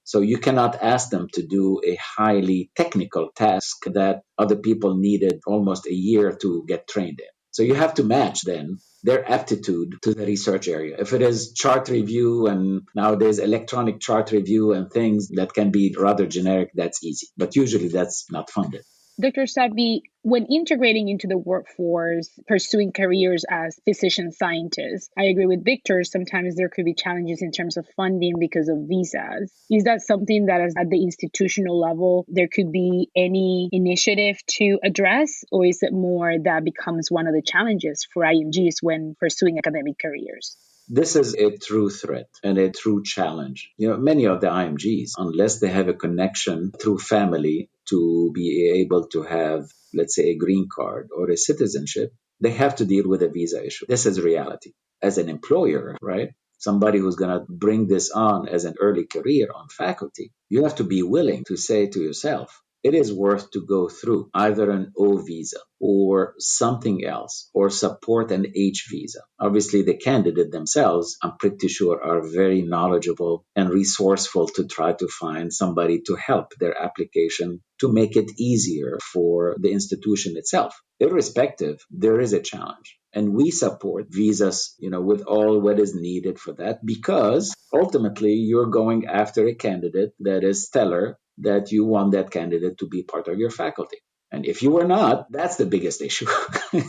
So you cannot ask them to do a highly technical task that other people needed almost a year to get trained in. So you have to match then their aptitude to the research area. If it is chart review and nowadays electronic chart review and things that can be rather generic, that's easy. But usually that's not funded. Dr. Zoghbi, when integrating into the workforce, pursuing careers as physician scientists, I agree with Victor, sometimes there could be challenges in terms of funding because of visas. Is that something that is at the institutional level, there could be any initiative to address, or is it more that becomes one of the challenges for IMGs when pursuing academic careers? This is a true threat and a true challenge. Many of the IMGs, unless they have a connection through family to be able to have, let's say, a green card or a citizenship, they have to deal with a visa issue. This is reality. As an employer, right? Somebody who's going to bring this on as an early career on faculty, you have to be willing to say to yourself, it is worth to go through either an O visa or something else or support an H visa. Obviously, the candidate themselves, I'm pretty sure, are very knowledgeable and resourceful to try to find somebody to help their application to make it easier for the institution itself. Irrespective, there is a challenge. And we support visas, with all what is needed for that, because ultimately you're going after a candidate that is stellar that you want that candidate to be part of your faculty. And if you were not, that's the biggest issue,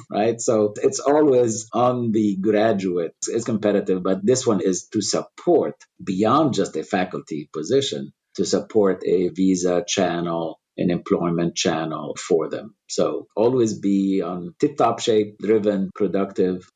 right? So it's always on the graduate. It's competitive, but this one is to support beyond just a faculty position, to support a visa channel, an employment channel for them. So always be on tip-top shape, driven, productive,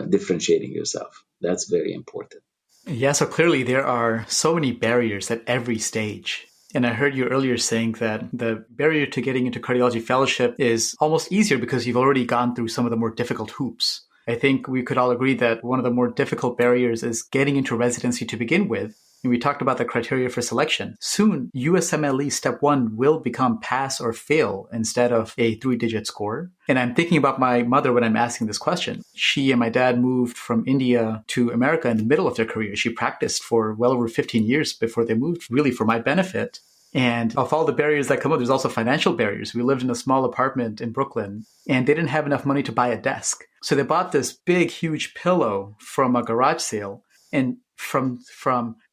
differentiating yourself. That's very important. Yeah, so clearly there are so many barriers at every stage. And I heard you earlier saying that the barrier to getting into cardiology fellowship is almost easier because you've already gone through some of the more difficult hoops. I think we could all agree that one of the more difficult barriers is getting into residency to begin with. And we talked about the criteria for selection. Soon, USMLE Step 1 will become pass or fail instead of a 3-digit score. And I'm thinking about my mother when I'm asking this question. She and my dad moved from India to America in the middle of their career. She practiced for well over 15 years before they moved, really for my benefit. And of all the barriers that come up, there's also financial barriers. We lived in a small apartment in Brooklyn, and they didn't have enough money to buy a desk. So they bought this big, huge pillow from a garage sale. And from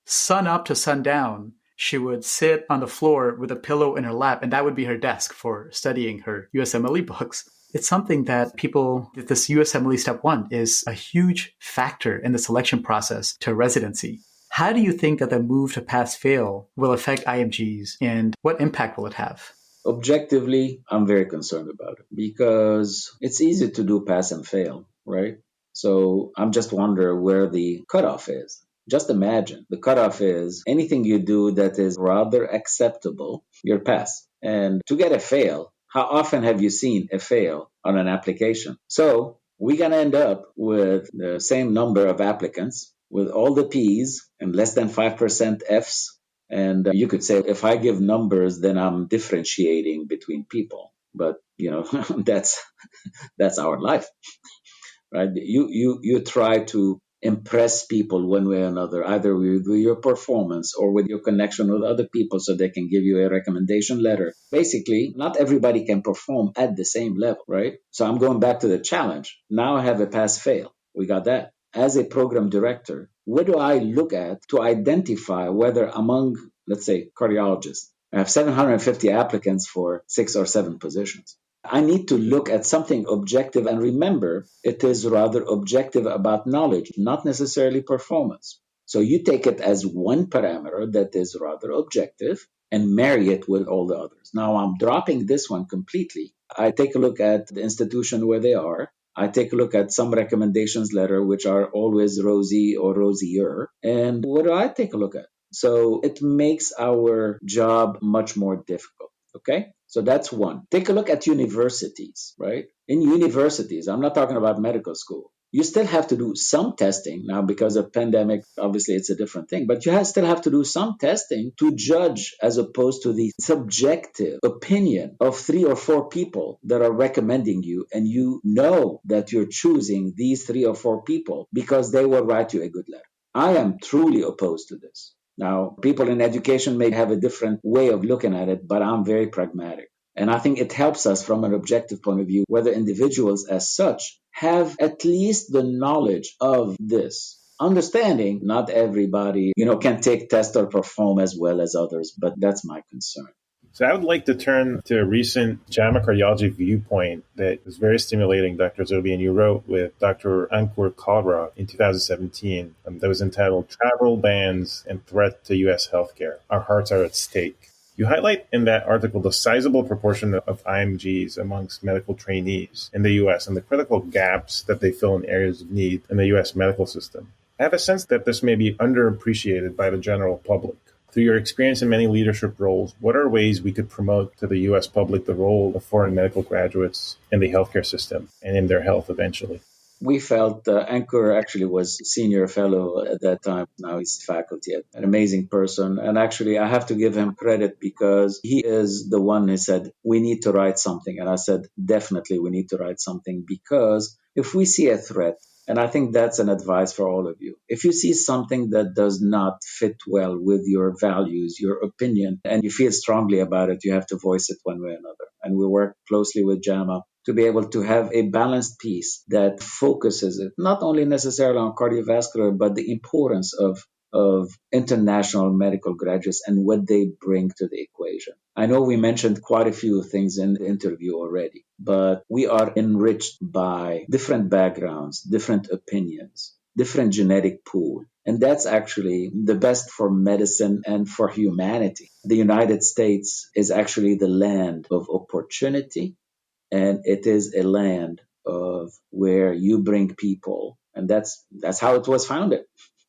sun up to sundown, she would sit on the floor with a pillow in her lap, and that would be her desk for studying her USMLE books. It's something that this USMLE Step 1 is a huge factor in the selection process to residency. How do you think that the move to pass-fail will affect IMGs, and what impact will it have? Objectively, I'm very concerned about it because it's easy to do pass and fail, right? So I'm just wondering where the cutoff is. Just imagine the cutoff is anything you do that is rather acceptable, you're pass. And to get a fail, how often have you seen a fail on an application? So we're going to end up with the same number of applicants with all the P's and less than 5% F's. And you could say, if I give numbers, then I'm differentiating between people. But, that's our life, right? You try to impress people one way or another, either with your performance or with your connection with other people so they can give you a recommendation letter. Basically, not everybody can perform at the same level, right? So I'm going back to the challenge. Now I have a pass-fail. We got that. As a program director, what do I look at to identify whether among, let's say, cardiologists, I have 750 applicants for 6 or 7 positions. I need to look at something objective, and remember, it is rather objective about knowledge, not necessarily performance. So you take it as one parameter that is rather objective and marry it with all the others. Now I'm dropping this one completely. I take a look at the institution where they are. I take a look at some recommendations letter, which are always rosy or rosier. And what do I take a look at? So it makes our job much more difficult. Okay? So that's one. Take a look at universities, right? In universities, I'm not talking about medical school. You still have to do some testing. Now, because of pandemic, obviously it's a different thing, but you still have to do some testing to judge as opposed to the subjective opinion of 3 or 4 people that are recommending you. And you know that you're choosing these 3 or 4 people because they will write you a good letter. I am truly opposed to this. Now, people in education may have a different way of looking at it, but I'm very pragmatic. And I think it helps us from an objective point of view, whether individuals as such have at least the knowledge of this. Understanding not everybody, can take tests or perform as well as others, but that's my concern. So I would like to turn to a recent JAMA Cardiology viewpoint that was very stimulating, Dr. Zoghbi, and you wrote with Dr. Ankur Kalra in 2017 that was entitled Travel Bans and Threat to U.S. Healthcare. Our Hearts Are at Stake. You highlight in that article the sizable proportion of IMGs amongst medical trainees in the U.S. and the critical gaps that they fill in areas of need in the U.S. medical system. I have a sense that this may be underappreciated by the general public. Through your experience in many leadership roles, what are ways we could promote to the U.S. public the role of foreign medical graduates in the healthcare system and in their health eventually? We felt Ankur actually was senior fellow at that time. Now he's faculty, an amazing person. And actually, I have to give him credit because he is the one who said, we need to write something. And I said, definitely we need to write something because if we see a threat, and I think that's an advice for all of you. If you see something that does not fit well with your values, your opinion, and you feel strongly about it, you have to voice it one way or another. And we work closely with JAMA to be able to have a balanced piece that focuses it, not only necessarily on cardiovascular, but the importance of of international medical graduates and what they bring to the equation. I know we mentioned quite a few things in the interview already, but we are enriched by different backgrounds, different opinions, different genetic pool. And that's actually the best for medicine and for humanity. The United States is actually the land of opportunity, and it is a land of where you bring people, and that's how it was founded,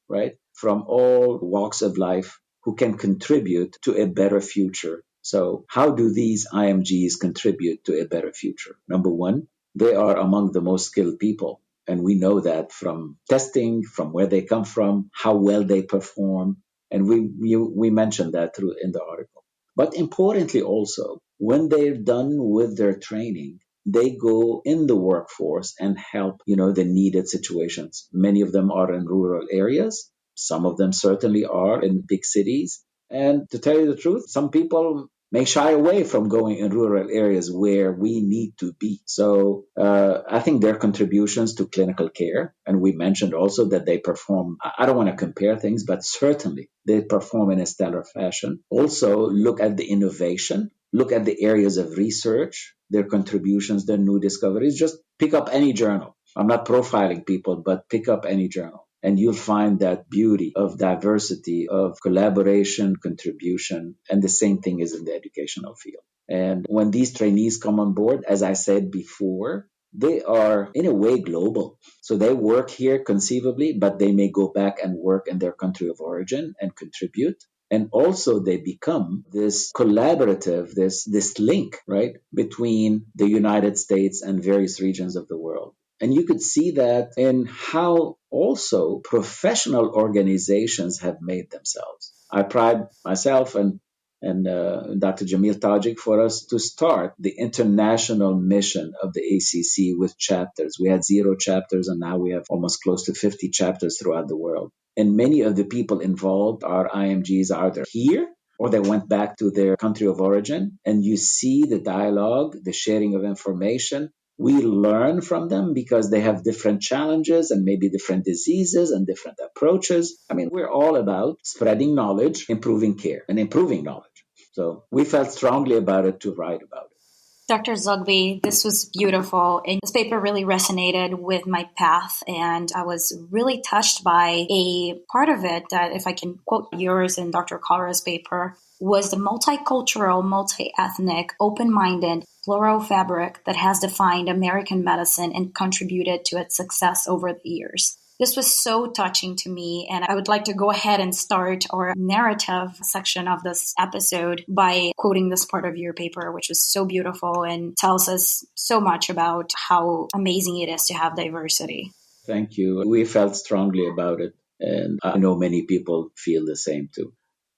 right? From all walks of life who can contribute to a better future. So how do these IMGs contribute to a better future? Number one, they are among the most skilled people. And we know that from testing, from where they come from, how well they perform. And we mentioned that through in the article. But importantly also, when they're done with their training, they go in the workforce and help, the needed situations. Many of them are in rural areas. Some of them certainly are in big cities. And to tell you the truth, some people may shy away from going in rural areas where we need to be. So I think their contributions to clinical care, and we mentioned also that they perform, I don't want to compare things, but certainly they perform in a stellar fashion. Also look at the innovation, look at the areas of research, their contributions, their new discoveries. Just pick up any journal. I'm not profiling people, but pick up any journal. And you'll find that beauty of diversity, of collaboration, contribution, and the same thing is in the educational field. And when these trainees come on board, as I said before, they are in a way global. So they work here conceivably, but they may go back and work in their country of origin and contribute. And also they become this collaborative, this link, right, between the United States and various regions of the world. And you could see that in how also professional organizations have made themselves. I pride myself and Dr. Jamil Tajik for us to start the international mission of the ACC with chapters. We had 0 chapters, and now we have almost close to 50 chapters throughout the world. And many of the people involved are IMGs, either here or they went back to their country of origin. And you see the dialogue, the sharing of information. We learn from them because they have different challenges and maybe different diseases and different approaches. I mean, we're all about spreading knowledge, improving care, and improving knowledge. So we felt strongly about it to write about it. Dr. Zoghbi, this was beautiful. And this paper really resonated with my path. And I was really touched by a part of it that, if I can quote yours and Dr. Kalra's paper, was the multicultural, multi-ethnic, open-minded floral fabric that has defined American medicine and contributed to its success over the years. This was so touching to me, and I would like to go ahead and start our narrative section of this episode by quoting this part of your paper, which was so beautiful and tells us so much about how amazing it is to have diversity. Thank you. We felt strongly about it, and I know many people feel the same too.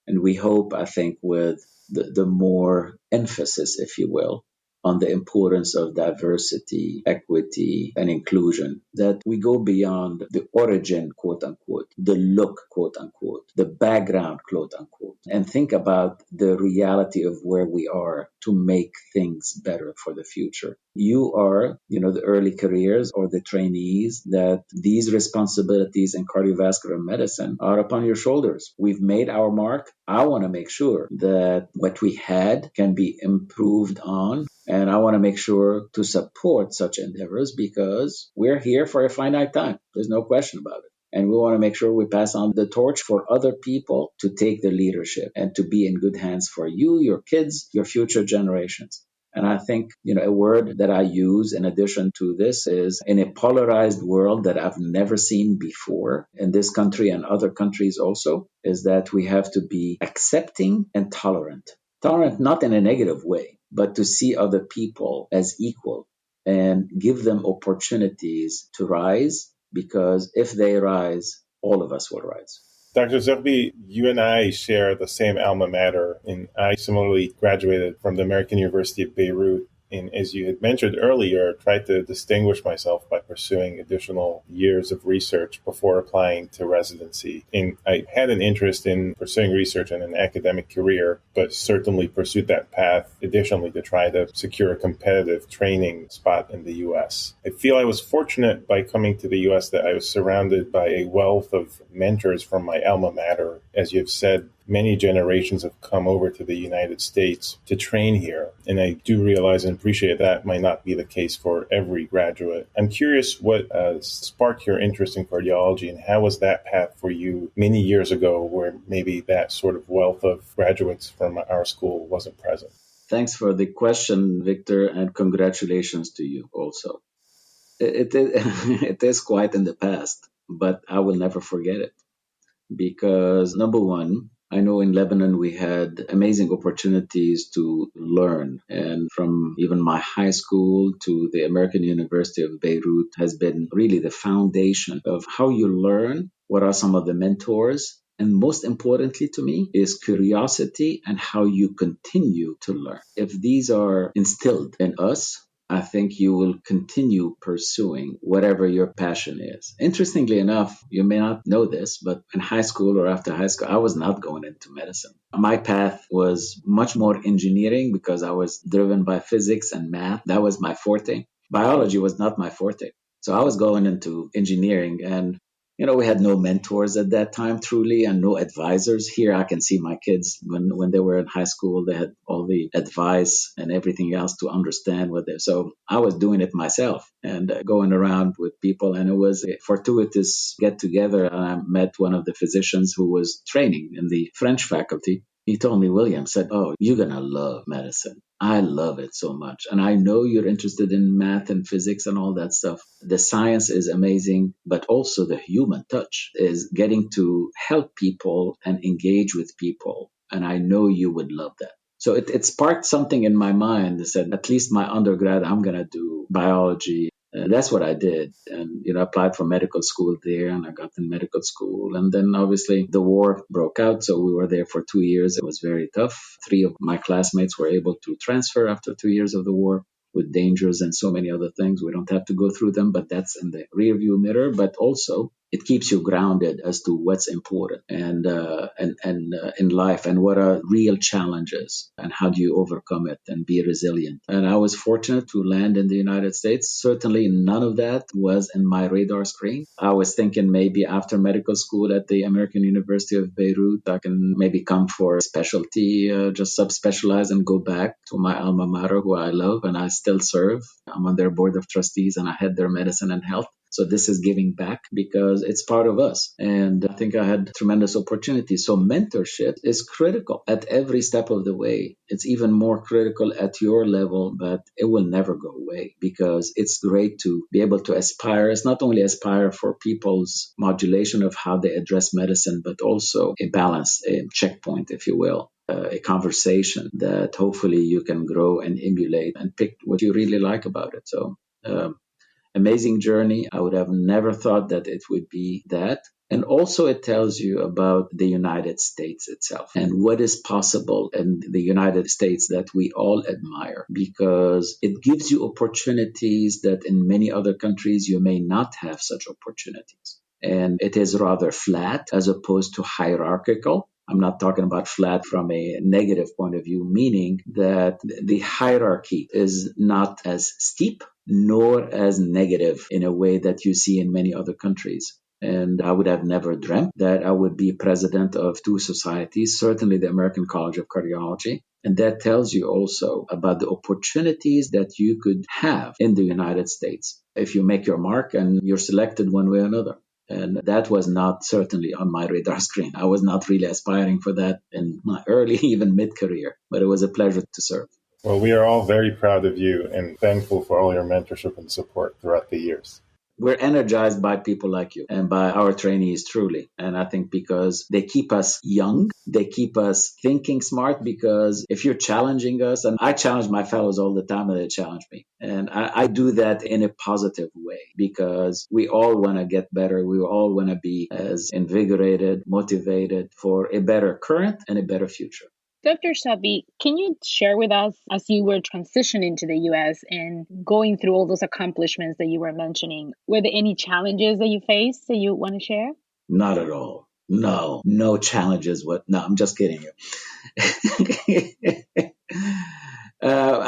And we hope, I think, with the more emphasis, if you will, on the importance of diversity, equity, and inclusion, that we go beyond the origin, quote unquote, the look, quote unquote, the background, quote unquote, and think about the reality of where we are to make things better for the future. You are, the early careers or the trainees that these responsibilities in cardiovascular medicine are upon your shoulders. We've made our mark. I want to make sure that what we had can be improved on. And I want to make sure to support such endeavors because we're here for a finite time. There's no question about it. And we want to make sure we pass on the torch for other people to take the leadership and to be in good hands for you, your kids, your future generations. And I think, a word that I use in addition to this is, in a polarized world that I've never seen before in this country and other countries also, is that we have to be accepting and tolerant. Tolerant not in a negative way, but to see other people as equal and give them opportunities to rise, because if they rise, all of us will rise. Dr. Zoghbi, you and I share the same alma mater, and I similarly graduated from the American University of Beirut. And as you had mentioned earlier, tried to distinguish myself by pursuing additional years of research before applying to residency. And I had an interest in pursuing research in an academic career, but certainly pursued that path additionally to try to secure a competitive training spot in the U.S. I feel I was fortunate by coming to the U.S. that I was surrounded by a wealth of mentors from my alma mater. As you've said, many generations have come over to the United States to train here. And I do realize and appreciate that might not be the case for every graduate. I'm curious what sparked your interest in cardiology, and how was that path for you many years ago where maybe that sort of wealth of graduates from our school wasn't present? Thanks for the question, Victor, and congratulations to you also. It is quite in the past, but I will never forget it. Because number one, I know in Lebanon we had amazing opportunities to learn. And from even my high school to the American University of Beirut has been really the foundation of how you learn, what are some of the mentors, and most importantly to me is curiosity and how you continue to learn. If these are instilled in us, I think you will continue pursuing whatever your passion is. Interestingly enough, you may not know this, but in high school or after high school, I was not going into medicine. My path was much more engineering because I was driven by physics and math. That was my forte. Biology was not my forte. So I was going into engineering, and we had no mentors at that time, truly, and no advisors. Here, I can see my kids when they were in high school, they had all the advice and everything else to understand what they're. So I was doing it myself and going around with people. And it was a fortuitous get together. And I met one of the physicians who was training in the French faculty. He told me, William, said, "Oh, you're going to love medicine. I love it so much. And I know you're interested in math and physics and all that stuff. The science is amazing, but also the human touch is getting to help people and engage with people. And I know you would love that." So it sparked something in my mind that said, at least my undergrad, I'm going to do biology. That's what I did. And, I applied for medical school there, and I got in medical school. And then obviously the war broke out. So we were there for 2 years. It was very tough. 3 of my classmates were able to transfer after 2 years of the war, with dangers and so many other things. We don't have to go through them, but that's in the rearview mirror. But also it keeps you grounded as to what's important and in life, and what are real challenges and how do you overcome it and be resilient. And I was fortunate to land in the United States. Certainly none of that was in my radar screen. I was thinking maybe after medical school at the American University of Beirut, I can maybe come for a specialty, just subspecialize and go back to my alma mater, who I love and I still serve. I'm on their board of trustees and I head their medicine and health. So this is giving back because it's part of us. And I think I had tremendous opportunities. So mentorship is critical at every step of the way. It's even more critical at your level, but it will never go away because it's great to be able to aspire. It's not only aspire for people's modulation of how they address medicine, but also a balance, a checkpoint, if you will. A conversation that hopefully you can grow and emulate and pick what you really like about it. So amazing journey. I would have never thought that it would be that. And also it tells you about the United States itself and what is possible in the United States that we all admire, because it gives you opportunities that in many other countries you may not have such opportunities. And it is rather flat as opposed to hierarchical. I'm not talking about flat from a negative point of view, meaning that the hierarchy is not as steep nor as negative in a way that you see in many other countries. And I would have never dreamt that I would be president of 2 societies, certainly the American College of Cardiology. And that tells you also about the opportunities that you could have in the United States if you make your mark and you're selected one way or another. And that was not certainly on my radar screen. I was not really aspiring for that in my early, even mid-career, but it was a pleasure to serve. Well, we are all very proud of you and thankful for all your mentorship and support throughout the years. We're energized by people like you and by our trainees, truly. And I think because they keep us young, they keep us thinking smart, because if you're challenging us, and I challenge my fellows all the time and they challenge me. And I do that in a positive way because we all want to get better. We all want to be as invigorated, motivated for a better current and a better future. Dr. Zoghbi, can you share with us, as you were transitioning to the U.S. and going through all those accomplishments that you were mentioning, were there any challenges that you faced that you want to share? Not at all. No challenges. No, I'm just kidding you.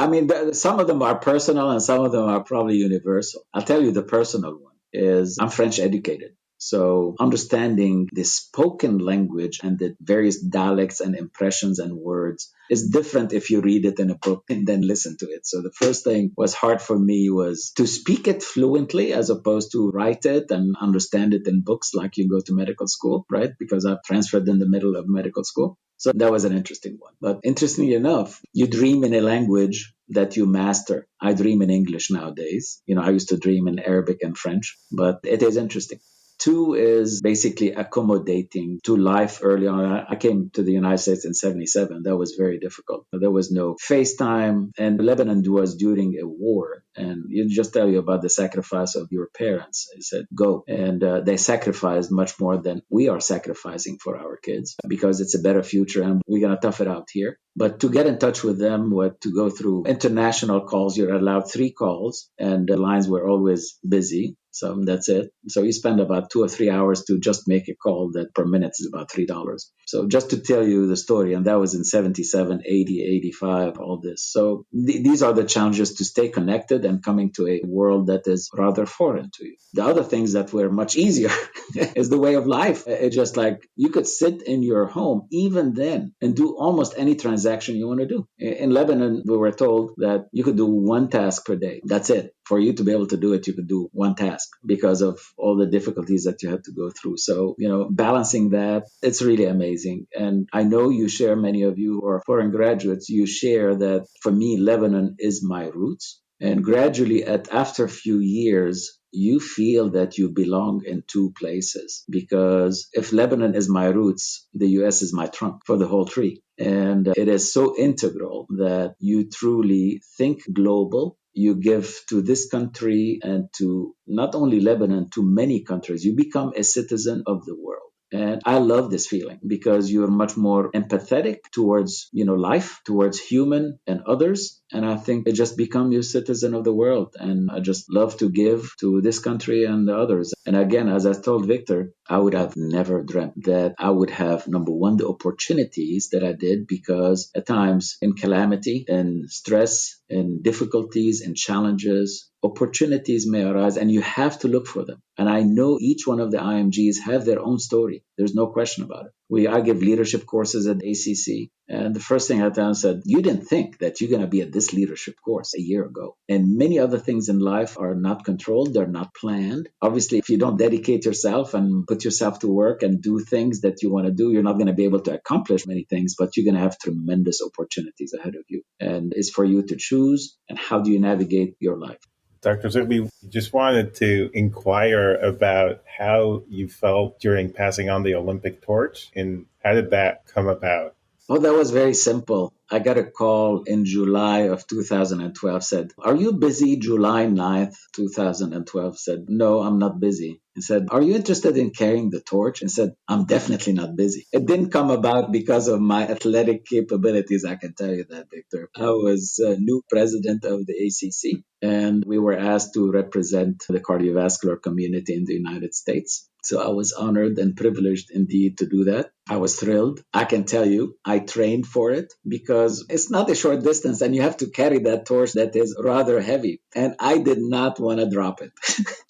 I mean, some of them are personal and some of them are probably universal. I'll tell you the personal one is I'm French educated. So understanding the spoken language and the various dialects and impressions and words is different if you read it in a book and then listen to it. So the first thing was hard for me was to speak it fluently as opposed to write it and understand it in books like you go to medical school, right? Because I've transferred in the middle of medical school. So that was an interesting one. But interestingly enough, you dream in a language that you master. I dream in English nowadays. I used to dream in Arabic and French, but it is interesting. Two is basically accommodating to life early on. I came to the United States in 77. That was very difficult. There was no FaceTime, and Lebanon was during a war. And you just tell you about the sacrifice of your parents. They said, go. And they sacrificed much more than we are sacrificing for our kids because it's a better future and we're going to tough it out here. But to get in touch with them, to go through international calls, you're allowed 3 calls and the lines were always busy. So that's it. So you spend about 2 or 3 hours to just make a call that per minute is about $3. So just to tell you the story, and that was in 77, 80, 85, all this. So these are the challenges to stay connected and coming to a world that is rather foreign to you. The other things that were much easier is the way of life. It's just like you could sit in your home even then and do almost any transaction you want to do. In Lebanon, we were told that you could do 1 task per day. That's it. For you to be able to do it, you could do 1 task because of all the difficulties that you had to go through. So, balancing that, it's really amazing. And I know you share, many of you who are foreign graduates, you share that for me, Lebanon is my roots. And gradually, after a few years, you feel that you belong in 2 places. Because if Lebanon is my roots, the U.S. is my trunk for the whole tree. And it is so integral that you truly think global. You give to this country and to not only Lebanon, to many countries. You become a citizen of the world. And I love this feeling because you're much more empathetic towards, life, towards human and others. And I think it just become you citizen of the world. And I just love to give to this country and the others. And again, as I told Victor, I would have never dreamt that I would have, number one, the opportunities that I did, because at times in calamity and stress and difficulties and challenges, opportunities may arise and you have to look for them. And I know each one of the IMGs have their own story. There's no question about it. I give leadership courses at ACC. And the first thing I tell them said, you didn't think that you're going to be at this leadership course a year ago. And many other things in life are not controlled. They're not planned. Obviously, if you don't dedicate yourself and put yourself to work and do things that you want to do, you're not going to be able to accomplish many things, but you're going to have tremendous opportunities ahead of you. And it's for you to choose. And how do you navigate your life? Dr. Zoghbi, just wanted to inquire about how you felt during passing on the Olympic torch and how did that come about? Oh, that was very simple. I got a call in July of 2012, said, are you busy July 9th, 2012? Said, no, I'm not busy. He said, are you interested in carrying the torch? And said, I'm definitely not busy. It didn't come about because of my athletic capabilities. I can tell you that, Victor. I was new president of the ACC, and we were asked to represent the cardiovascular community in the United States. So I was honored and privileged indeed to do that. I was thrilled. I can tell you, I trained for it because it's not a short distance and you have to carry that torch that is rather heavy. And I did not want to drop it.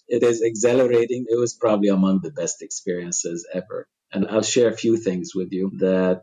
It is exhilarating. It was probably among the best experiences ever. And I'll share a few things with you that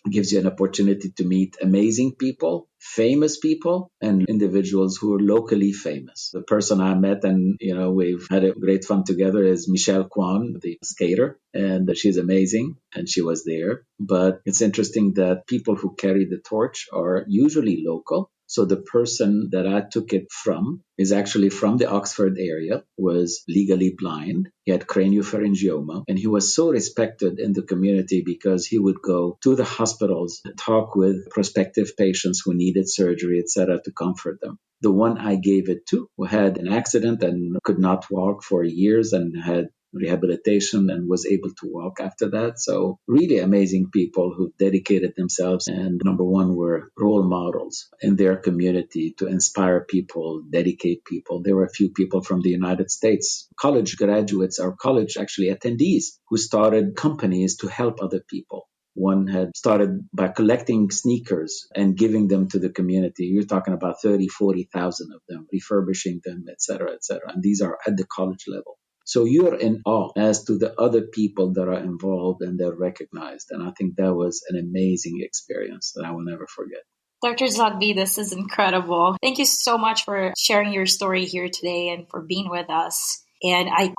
gives you an opportunity to meet amazing people, famous people, and individuals who are locally famous. The person I met and, we've had a great fun together is Michelle Kwan, the skater, and she's amazing, and she was there. But it's interesting that people who carry the torch are usually local. So the person that I took it from is actually from the Oxford area, was legally blind. He had craniopharyngioma, and he was so respected in the community because he would go to the hospitals, talk with prospective patients who needed surgery, etc., to comfort them. The one I gave it to who had an accident and could not walk for years and had rehabilitation and was able to walk after that. So really amazing people who dedicated themselves and number one were role models in their community to inspire people, dedicate people. There were a few people from the United States, college graduates or college actually attendees who started companies to help other people. One had started by collecting sneakers and giving them to the community. You're talking about 30, 40,000 of them, refurbishing them, et cetera, et cetera. And these are at the college level. So you're in awe as to the other people that are involved and they're recognized. And I think that was an amazing experience that I will never forget. Dr. Zoghbi, this is incredible. Thank you so much for sharing your story here today and for being with us. And I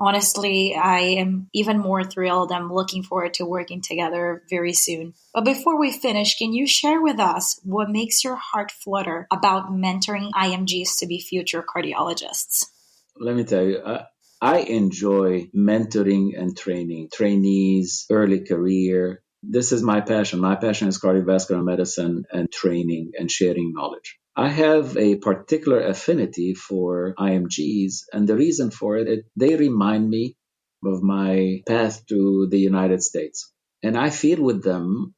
am even more thrilled. I'm looking forward to working together very soon. But before we finish, can you share with us what makes your heart flutter about mentoring IMGs to be future cardiologists? Let me tell you, I enjoy mentoring and training trainees, early career. This is my passion. My passion is cardiovascular medicine and training and sharing knowledge. I have a particular affinity for IMGs, and the reason for it, they remind me of my path to the United States. And I feel with them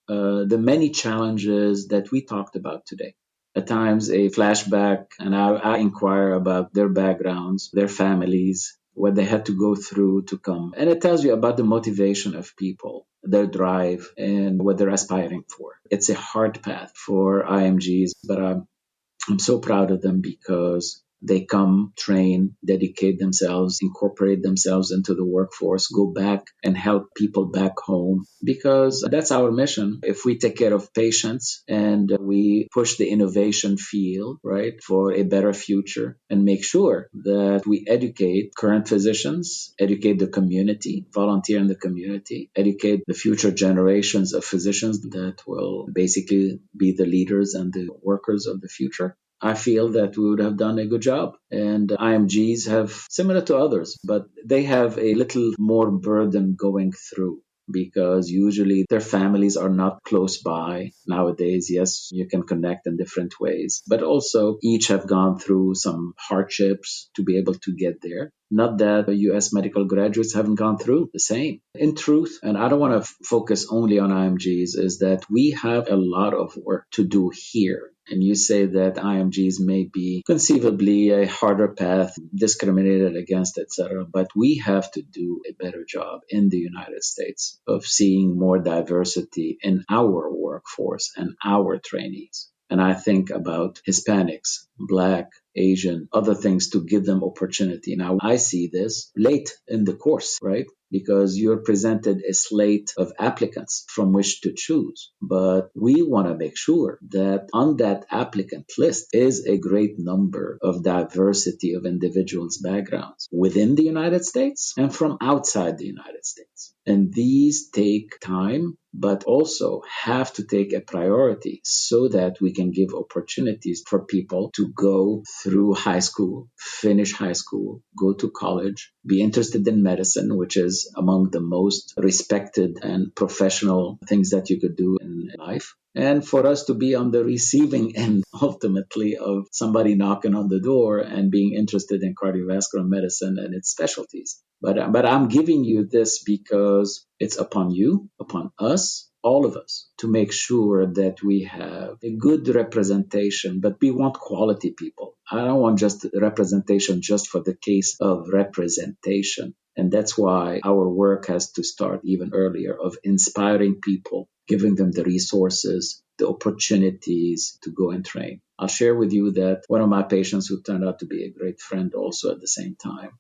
the many challenges that we talked about today. At times, a flashback, and I inquire about their backgrounds, their families, what they had to go through to come. And it tells you about the motivation of people, their drive, and what they're aspiring for. It's a hard path for IMGs, but I'm so proud of them because they come, train, dedicate themselves, incorporate themselves into the workforce, go back and help people back home, because that's our mission. If we take care of patients and we push the innovation field, right, for a better future and make sure that we educate current physicians, educate the community, volunteer in the community, educate the future generations of physicians that will basically be the leaders and the workers of the future, I feel that we would have done a good job. And IMGs have, similar to others, but they have a little more burden going through because usually their families are not close by. Nowadays, yes, you can connect in different ways, but also each have gone through some hardships to be able to get there. Not that U.S. medical graduates haven't gone through the same. In truth, and I don't want to focus only on IMGs, is that we have a lot of work to do here. And you say that IMGs may be conceivably a harder path, discriminated against, etc. But we have to do a better job in the United States of seeing more diversity in our workforce and our trainees. And I think about Hispanics, Black, Asian, other things to give them opportunity. Now, I see this late in the course, right? Because you're presented a slate of applicants from which to choose. But we want to make sure that on that applicant list is a great number of diversity of individuals' backgrounds within the United States and from outside the United States. And these take time, but also have to take a priority so that we can give opportunities for people to go through high school, finish high school, go to college, be interested in medicine, which is among the most respected and professional things that you could do in life. And for us to be on the receiving end, ultimately, of somebody knocking on the door and being interested in cardiovascular medicine and its specialties. But I'm giving you this because it's upon you, upon us, all of us, to make sure that we have a good representation, but we want quality people. I don't want just representation just for the case of representation. And that's why our work has to start even earlier of inspiring people, giving them the resources, the opportunities to go and train. I'll share with you that one of my patients who turned out to be a great friend also at the same time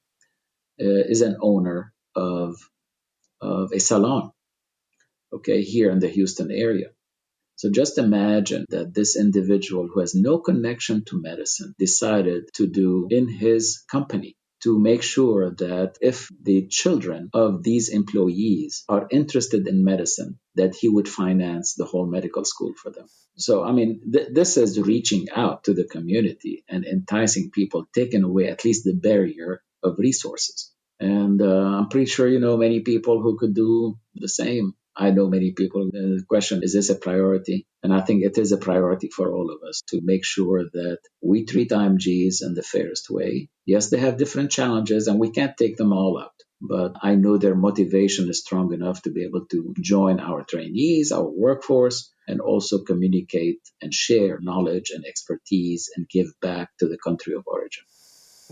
is an owner of a salon, okay, here in the Houston area. So just imagine that this individual who has no connection to medicine decided to do in his company to make sure that if the children of these employees are interested in medicine, that he would finance the whole medical school for them. So, I mean, this is reaching out to the community and enticing people, taking away at least the barrier of resources. And I'm pretty sure you know many people who could do the same. I know many people. The question, is this a priority? And I think it is a priority for all of us to make sure that we treat IMGs in the fairest way. Yes, they have different challenges and we can't take them all out. But I know their motivation is strong enough to be able to join our trainees, our workforce, and also communicate and share knowledge and expertise and give back to the country of origin.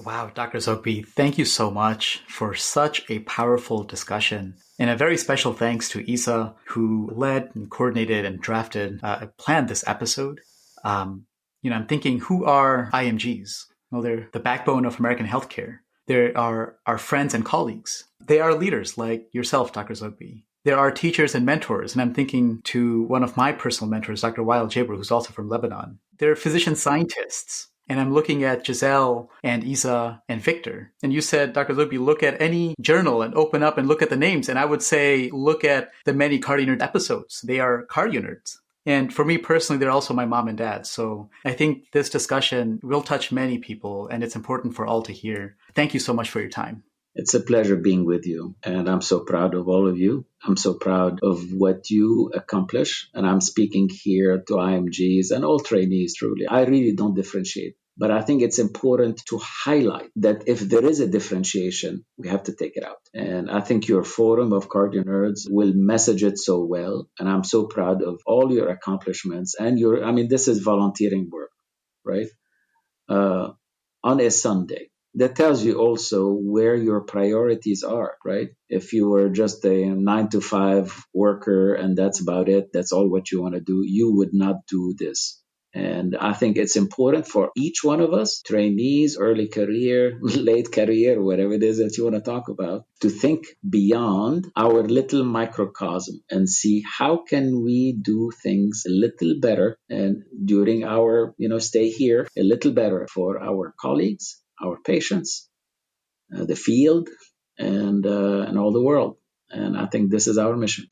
Wow, Dr. Zoghbi, thank you so much for such a powerful discussion. And a very special thanks to Isa, who led and coordinated and planned this episode. I'm thinking, who are IMGs? Well, they're the backbone of American healthcare. They are our friends and colleagues. They are leaders like yourself, Dr. Zoghbi. There are teachers and mentors, and I'm thinking to one of my personal mentors, Dr. Goyal, who's also from Lebanon. They're physician scientists. And I'm looking at Giselle and Isa and Victor. And you said, Dr. Zoghbi, look at any journal and open up and look at the names. And I would say, look at the many CardioNerd episodes. They are CardioNerds. And for me personally, they're also my mom and dad. So I think this discussion will touch many people, and it's important for all to hear. Thank you so much for your time. It's a pleasure being with you, and I'm so proud of all of you. I'm so proud of what you accomplish, and I'm speaking here to IMGs and all trainees, truly. I really don't differentiate, but I think it's important to highlight that if there is a differentiation, we have to take it out. And I think your forum of CardioNerds will message it so well, and I'm so proud of all your accomplishments and this is volunteering work, right? On a Sunday. That tells you also where your priorities are, right? If you were just a 9-to-5 worker and that's about it, that's all what you want to do, you would not do this. And I think it's important for each one of us, trainees, early career, late career, whatever it is that you want to talk about, to think beyond our little microcosm and see how can we do things a little better and during our stay here, a little better for our colleagues, our patients, the field, and all the world. And I think this is our mission.